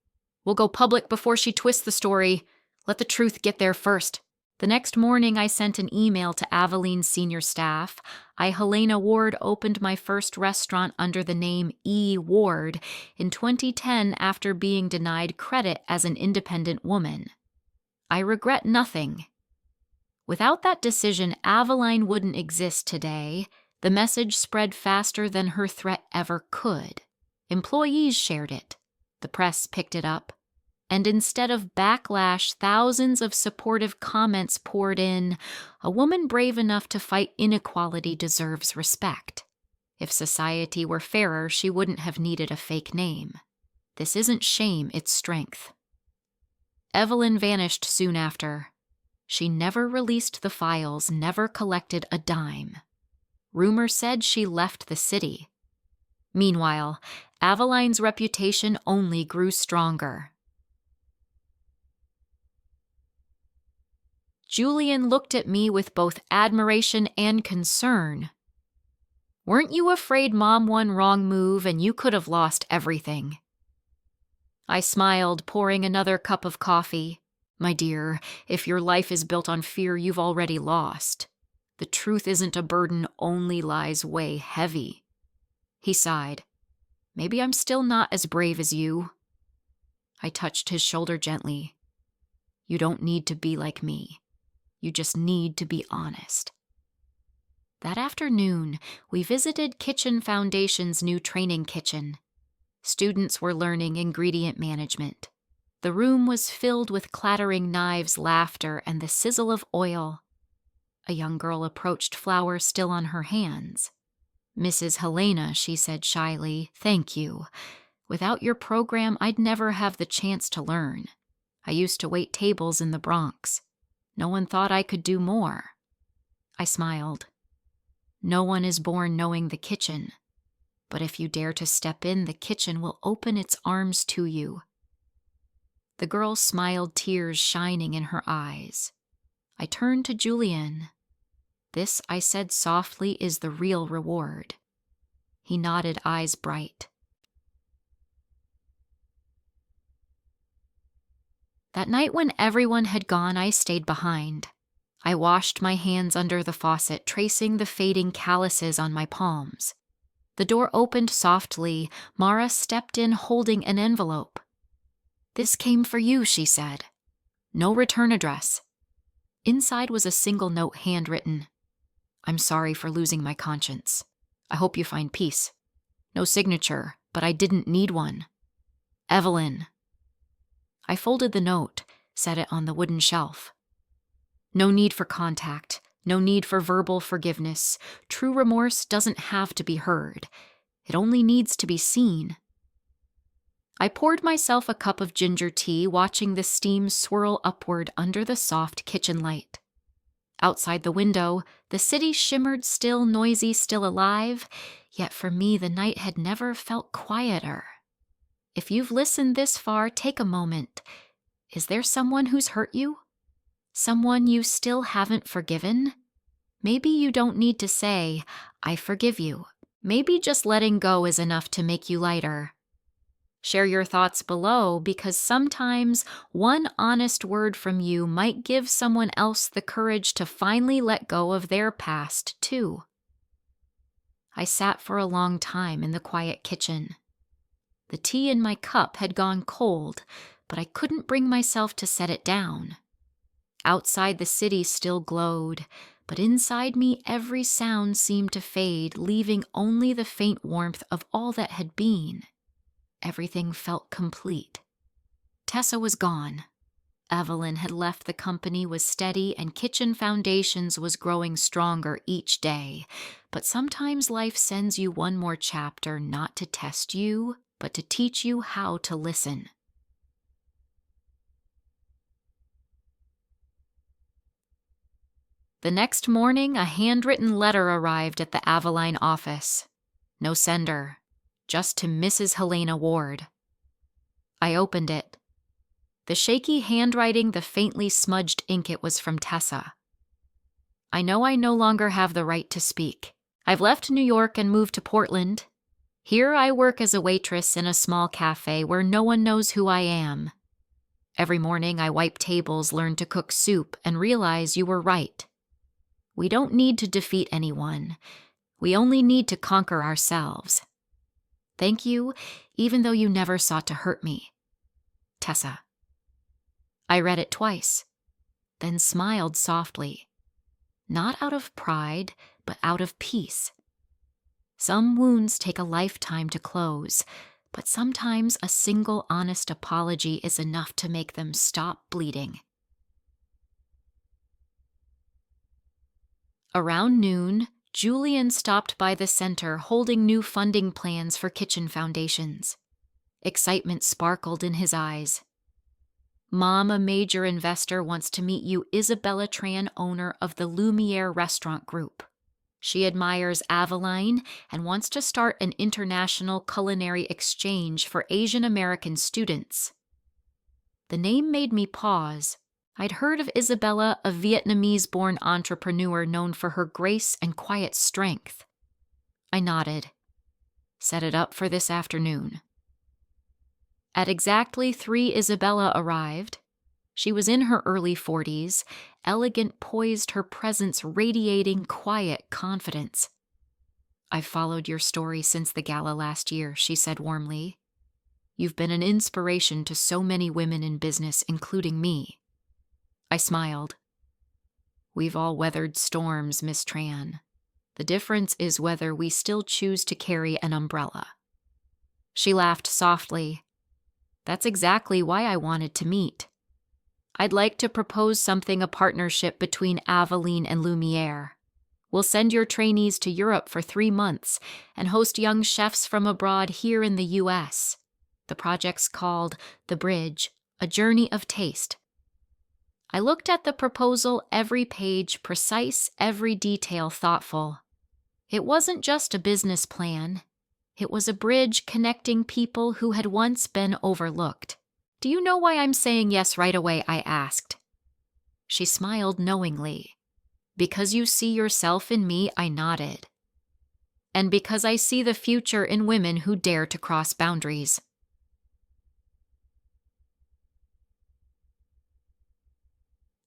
A: We'll go public before she twists the story. Let the truth get there first. The next morning, I sent an email to Aveline's senior staff. I, Helena Ward, opened my first restaurant under the name E. Ward in 2010 after being denied credit as an independent woman. I regret nothing. Without that decision, Aveline wouldn't exist today. The message spread faster than her threat ever could. Employees shared it. The press picked it up. And instead of backlash, thousands of supportive comments poured in. A woman brave enough to fight inequality deserves respect. If society were fairer, she wouldn't have needed a fake name. This isn't shame, it's strength. Evelyn vanished soon after. She never released the files, never collected a dime. Rumor said she left the city. Meanwhile, Aveline's reputation only grew stronger. Julian looked at me with both admiration and concern. Weren't you afraid Mom one wrong move and you could have lost everything? I smiled, pouring another cup of coffee. My dear, if your life is built on fear, you've already lost. The truth isn't a burden, only lies way heavy. He sighed. Maybe I'm still not as brave as you. I touched his shoulder gently. You don't need to be like me. You just need to be honest. That afternoon, we visited Kitchen Foundation's new training kitchen. Students were learning ingredient management. The room was filled with clattering knives, laughter, and the sizzle of oil. A young girl approached, flour still on her hands. Mrs. Helena, she said shyly, thank you. Without your program, I'd never have the chance to learn. I used to wait tables in the Bronx. No one thought I could do more. I smiled. No one is born knowing the kitchen. But if you dare to step in, the kitchen will open its arms to you. The girl smiled, tears shining in her eyes. I turned to Julian. This, I said softly, is the real reward. He nodded, eyes bright. That night when everyone had gone, I stayed behind. I washed my hands under the faucet, tracing the fading calluses on my palms. The door opened softly. Mara stepped in holding an envelope. This came for you, she said. No return address. Inside was a single note handwritten. I'm sorry for losing my conscience. I hope you find peace. No signature, but I didn't need one. Evelyn. I folded the note, set it on the wooden shelf. No need for contact, no need for verbal forgiveness. True remorse doesn't have to be heard. It only needs to be seen. I poured myself a cup of ginger tea, watching the steam swirl upward under the soft kitchen light. Outside the window, the city shimmered, still noisy, still alive, yet for me the night had never felt quieter. If you've listened this far, take a moment. Is there someone who's hurt you? Someone you still haven't forgiven? Maybe you don't need to say, I forgive you. Maybe just letting go is enough to make you lighter. Share your thoughts below, because sometimes one honest word from you might give someone else the courage to finally let go of their past, too. I sat for a long time in the quiet kitchen. The tea in my cup had gone cold, but I couldn't bring myself to set it down. Outside the city still glowed, but inside me every sound seemed to fade, leaving only the faint warmth of all that had been. Everything felt complete. Tessa was gone. Evelyn had left the company, was steady, and Kitchen Foundations was growing stronger each day. But sometimes life sends you one more chapter, not to test you, but to teach you how to listen. The next morning, a handwritten letter arrived at the Aveline office. No sender, just to Mrs. Helena Ward. I opened it. The shaky handwriting, the faintly smudged ink, it was from Tessa. I know I no longer have the right to speak. I've left New York and moved to Portland. Here I work as a waitress in a small cafe where no one knows who I am. Every morning I wipe tables, learn to cook soup, and realize you were right. We don't need to defeat anyone. We only need to conquer ourselves. Thank you, even though you never sought to hurt me. Tessa. I read it twice, then smiled softly. Not out of pride, but out of peace. Some wounds take a lifetime to close, but sometimes a single honest apology is enough to make them stop bleeding. Around noon, Julian stopped by the center holding new funding plans for Kitchen Foundations. Excitement sparkled in his eyes. Mom, a major investor, wants to meet you, Isabella Tran, owner of the Lumiere Restaurant Group. She admires Aveline and wants to start an international culinary exchange for Asian American students. The name made me pause. I'd heard of Isabella, a Vietnamese-born entrepreneur known for her grace and quiet strength. I nodded. Set it up for this afternoon. At exactly 3, Isabella arrived. She was in her early 40s, elegant poised, her presence radiating quiet confidence. "I've followed your story since the gala last year," she said warmly. "You've been an inspiration to so many women in business, including me." I smiled. "We've all weathered storms, Miss Tran. The difference is whether we still choose to carry an umbrella." She laughed softly. "That's exactly why I wanted to meet. I'd like to propose a partnership between Aveline and Lumiere. We'll send your trainees to Europe for 3 months and host young chefs from abroad here in the U.S. The project's called The Bridge, A Journey of Taste." I looked at the proposal, every page precise, every detail thoughtful. It wasn't just a business plan. It was a bridge connecting people who had once been overlooked. "Do you know why I'm saying yes right away?" I asked. She smiled knowingly. "Because you see yourself in me," I nodded. "And because I see the future in women who dare to cross boundaries."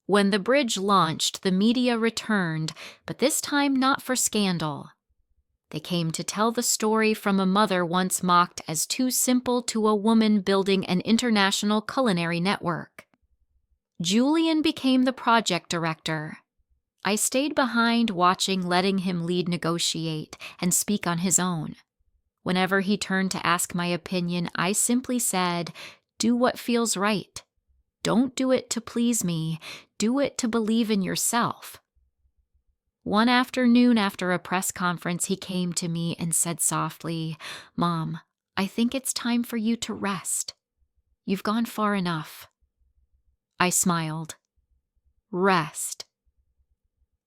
A: When the bridge launched, the media returned, but this time not for scandal. They came to tell the story from a mother once mocked as too simple to a woman building an international culinary network. Julian became the project director. I stayed behind watching, letting him lead, negotiate, and speak on his own. Whenever he turned to ask my opinion, I simply said, "Do what feels right. Don't do it to please me. Do it to believe in yourself." One afternoon after a press conference, he came to me and said softly, "Mom, I think it's time for you to rest. You've gone far enough." I smiled. Rest.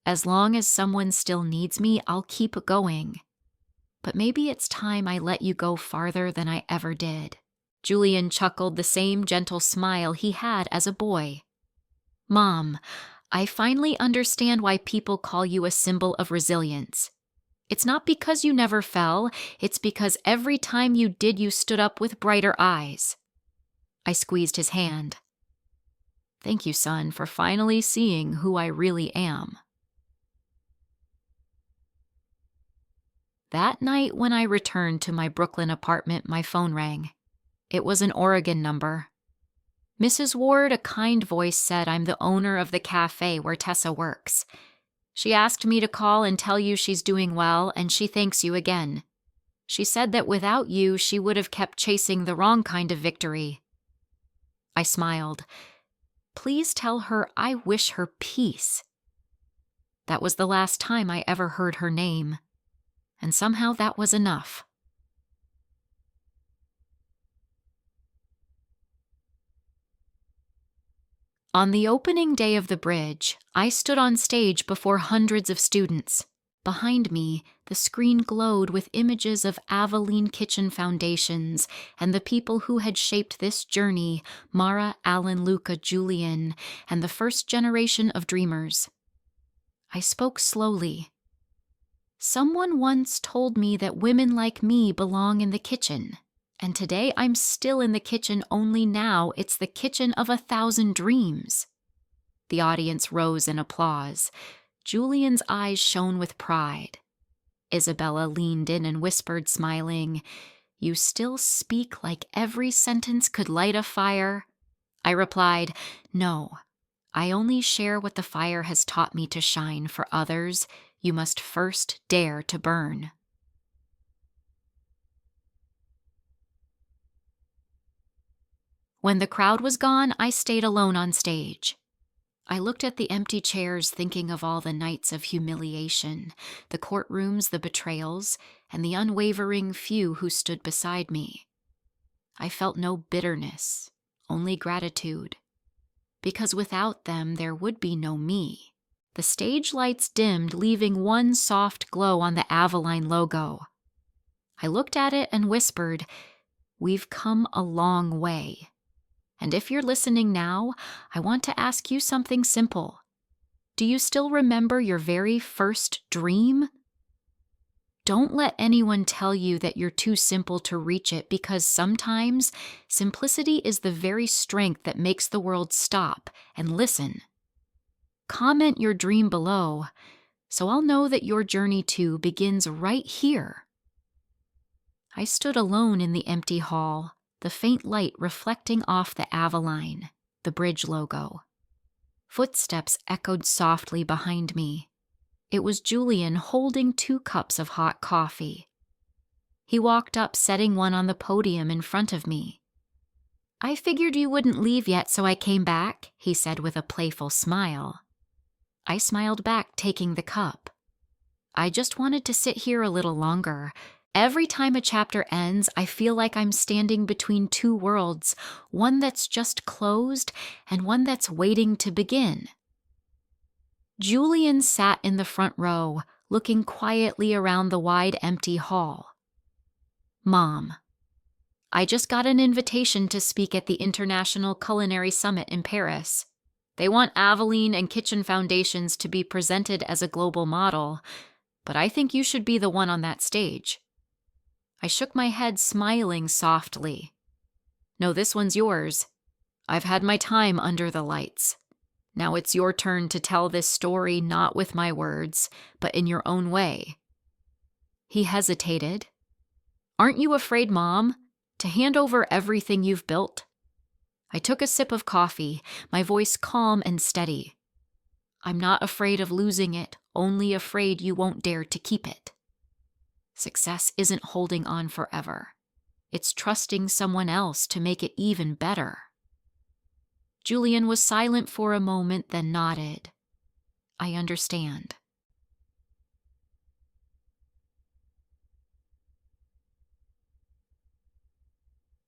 A: As long as someone still needs me, I'll keep going. But maybe it's time I let you go farther than I ever did. Julian chuckled, the same gentle smile he had as a boy. "Mom, I finally understand why people call you a symbol of resilience. It's not because you never fell, it's because every time you did, you stood up with brighter eyes." I squeezed his hand. "Thank you, son, for finally seeing who I really am." That night, when I returned to my Brooklyn apartment, my phone rang. It was an Oregon number. Mrs. Ward, a kind voice, said I'm the owner of the cafe where Tessa works. She asked me to call and tell you she's doing well, and she thanks you again. She said that without you, she would have kept chasing the wrong kind of victory. I smiled. "Please tell her I wish her peace." That was the last time I ever heard her name, and somehow that was enough. On the opening day of the bridge, I stood on stage before hundreds of students. Behind me, the screen glowed with images of Aveline kitchen foundations and the people who had shaped this journey, Mara, Alan, Luca, Julian, and the first generation of dreamers. I spoke slowly. "Someone once told me that women like me belong in the kitchen. And today I'm still in the kitchen, only now it's the kitchen of 1,000 dreams." The audience rose in applause. Julian's eyes shone with pride. Isabella leaned in and whispered, smiling, "You still speak like every sentence could light a fire." I replied, "No, I only share what the fire has taught me to shine. For others, you must first dare to burn." When the crowd was gone, I stayed alone on stage. I looked at the empty chairs, thinking of all the nights of humiliation, the courtrooms, the betrayals, and the unwavering few who stood beside me. I felt no bitterness, only gratitude, because without them there would be no me. The stage lights dimmed, leaving one soft glow on the Aveline logo. I looked at it and whispered, "We've come a long way." And if you're listening now, I want to ask you something simple. Do you still remember your very first dream? Don't let anyone tell you that you're too simple to reach it, because sometimes simplicity is the very strength that makes the world stop and listen. Comment your dream below, so I'll know that your journey too begins right here. I stood alone in the empty hall, the faint light reflecting off the Aveline, the bridge logo. Footsteps echoed softly behind me. It was Julian holding 2 cups of hot coffee. He walked up, setting one on the podium in front of me. "I figured you wouldn't leave yet, so I came back," he said with a playful smile. I smiled back, taking the cup. "I just wanted to sit here a little longer. Every time a chapter ends, I feel like I'm standing between 2 worlds, one that's just closed and one that's waiting to begin." Julian sat in the front row, looking quietly around the wide, empty hall. "Mom, I just got an invitation to speak at the International Culinary Summit in Paris. They want Aveline and Kitchen Foundations to be presented as a global model, but I think you should be the one on that stage." I shook my head, smiling softly. "No, this one's yours. I've had my time under the lights. Now it's your turn to tell this story, not with my words, but in your own way." He hesitated. "Aren't you afraid, Mom, to hand over everything you've built?" I took a sip of coffee, my voice calm and steady. "I'm not afraid of losing it, only afraid you won't dare to keep it. Success isn't holding on forever. It's trusting someone else to make it even better." Julian was silent for a moment, then nodded. "I understand."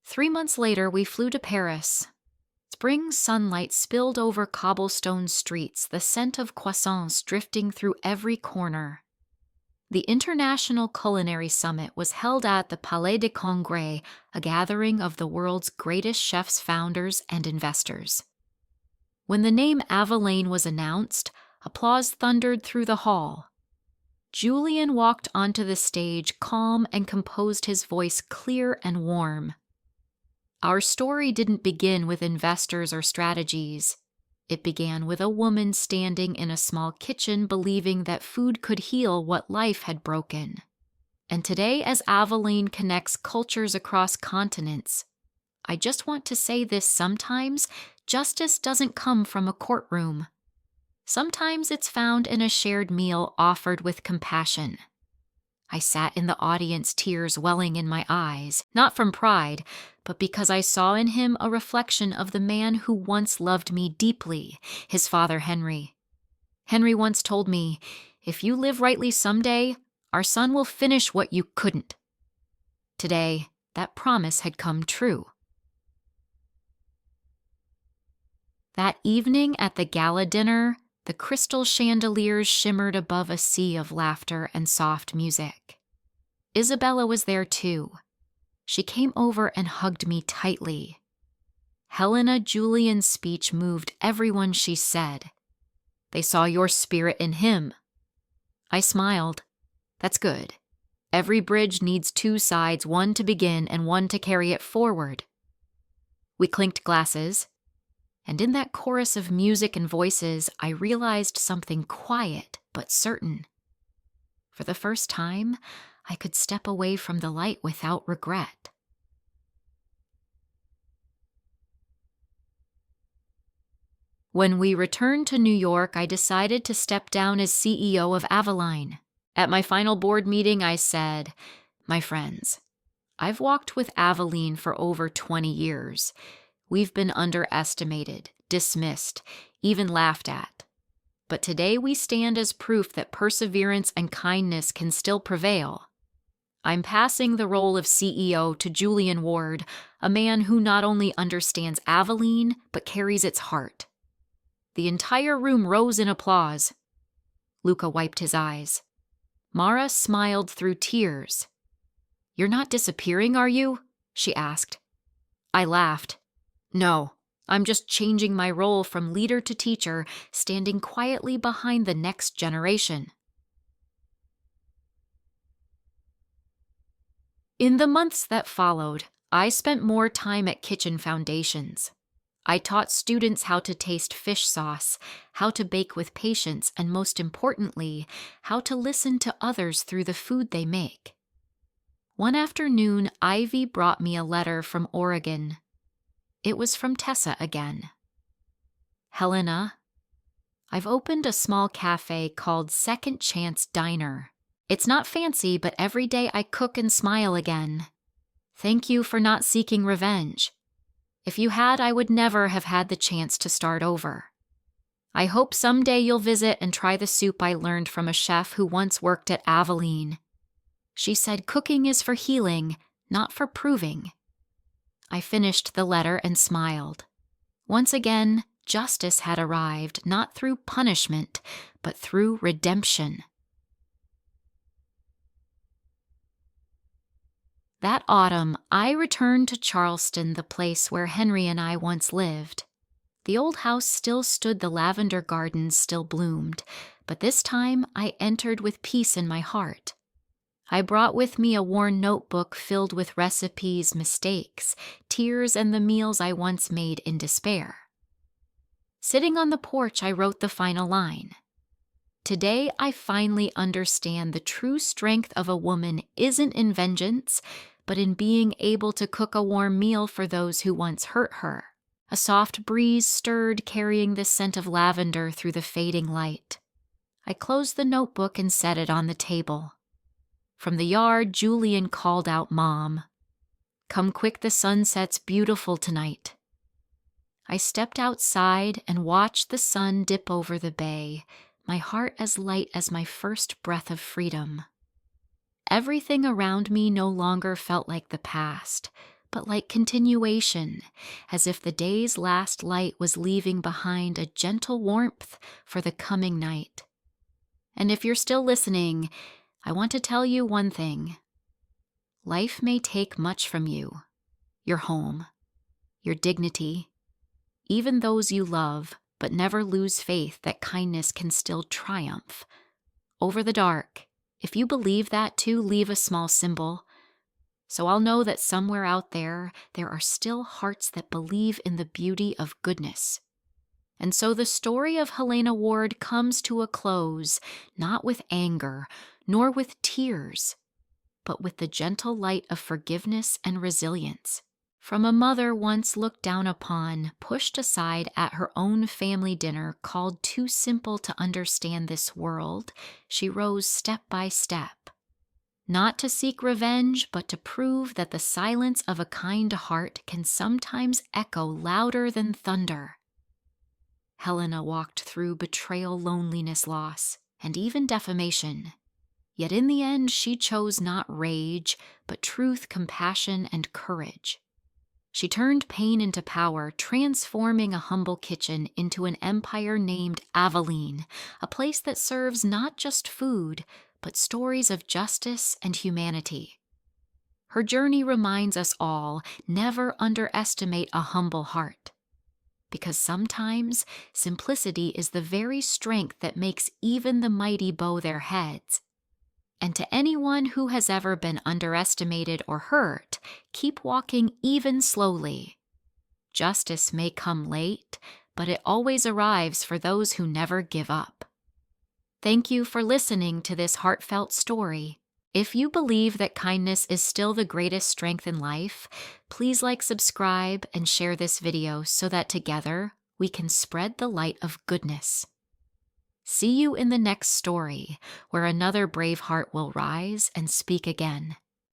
A: Three months later, we flew to Paris. Spring sunlight spilled over cobblestone streets, the scent of croissants drifting through every corner. The International Culinary Summit was held at the Palais de Congrès, a gathering of the world's greatest chefs, founders, and investors. When the name Aveline was announced, applause thundered through the hall. Julian walked onto the stage, calm, and composed, his voice clear and warm. Our story didn't begin with investors or strategies. It began with a woman standing in a small kitchen, believing that food could heal what life had broken. And today, as Aveline connects cultures across continents, I just want to say this: sometimes justice doesn't come from a courtroom. Sometimes it's found in a shared meal offered with compassion. I sat in the audience, tears welling in my eyes, not from pride, but because I saw in him a reflection of the man who once loved me deeply, his father Henry. Henry once told me, "If you live rightly someday, our son will finish what you couldn't." Today, that promise had come true. That evening at the gala dinner, the crystal chandeliers shimmered above a sea of laughter and soft music. Isabella was there too. She came over and hugged me tightly. Helena Julian's speech moved everyone she said. "They saw your spirit in him." I smiled. "That's good. Every bridge needs 2 sides, one to begin and one to carry it forward." We clinked glasses. And in that chorus of music and voices, I realized something quiet but certain. For the first time, I could step away from the light without regret. When we returned to New York, I decided to step down as CEO of Aveline. At my final board meeting, I said, "My friends, I've walked with Aveline for over 20 years. We've been underestimated, dismissed, even laughed at. But today we stand as proof that perseverance and kindness can still prevail. I'm passing the role of CEO to Julian Ward, a man who not only understands Aveline, but carries its heart." The entire room rose in applause. Luca wiped his eyes. Mara smiled through tears. "You're not disappearing, are you?" she asked. I laughed. "No, I'm just changing my role from leader to teacher, standing quietly behind the next generation." In the months that followed, I spent more time at kitchen foundations. I taught students how to taste fish sauce, how to bake with patience, and most importantly, how to listen to others through the food they make. One afternoon, Ivy brought me a letter from Oregon. It was from Tessa again. "Helena, I've opened a small cafe called Second Chance Diner. It's not fancy, but every day I cook and smile again. Thank you for not seeking revenge. If you had, I would never have had the chance to start over. I hope someday you'll visit and try the soup I learned from a chef who once worked at Aveline. She said cooking is for healing, not for proving." I finished the letter and smiled. Once again, justice had arrived, not through punishment, but through redemption. That autumn, I returned to Charleston, the place where Henry and I once lived. The old house still stood, the lavender gardens still bloomed, but this time I entered with peace in my heart. I brought with me a worn notebook filled with recipes, mistakes, tears, and the meals I once made in despair. Sitting on the porch, I wrote the final line. "Today, I finally understand the true strength of a woman isn't in vengeance, but in being able to cook a warm meal for those who once hurt her." A soft breeze stirred, carrying the scent of lavender through the fading light. I closed the notebook and set it on the table. From the yard, Julian called out, "Mom, come quick, the sunset's beautiful tonight." I stepped outside and watched the sun dip over the bay, my heart as light as my first breath of freedom. Everything around me no longer felt like the past, but like continuation, as if the day's last light was leaving behind a gentle warmth for the coming night. And if you're still listening, I want to tell you one thing. Life may take much from you, your home, your dignity, even those you love, but never lose faith that kindness can still triumph over the dark. If you believe that too, leave a small symbol, so I'll know that somewhere out there are still hearts that believe in the beauty of goodness. And so the story of Helena Ward comes to a close, not with anger, nor with tears, but with the gentle light of forgiveness and resilience. From a mother once looked down upon, pushed aside at her own family dinner, called too simple to understand this world, she rose step by step. Not to seek revenge, but to prove that the silence of a kind heart can sometimes echo louder than thunder. Helena walked through betrayal, loneliness, loss, and even defamation. Yet in the end, she chose not rage, but truth, compassion, and courage. She turned pain into power, transforming a humble kitchen into an empire named Aveline, a place that serves not just food, but stories of justice and humanity. Her journey reminds us all, never underestimate a humble heart. Because sometimes simplicity is the very strength that makes even the mighty bow their heads. And to anyone who has ever been underestimated or hurt, keep walking even slowly. Justice may come late, but it always arrives for those who never give up. Thank you for listening to this heartfelt story. If you believe that kindness is still the greatest strength in life, please like, subscribe, and share this video so that together we can spread the light of goodness. See you in the next story, where another brave heart will rise and speak again.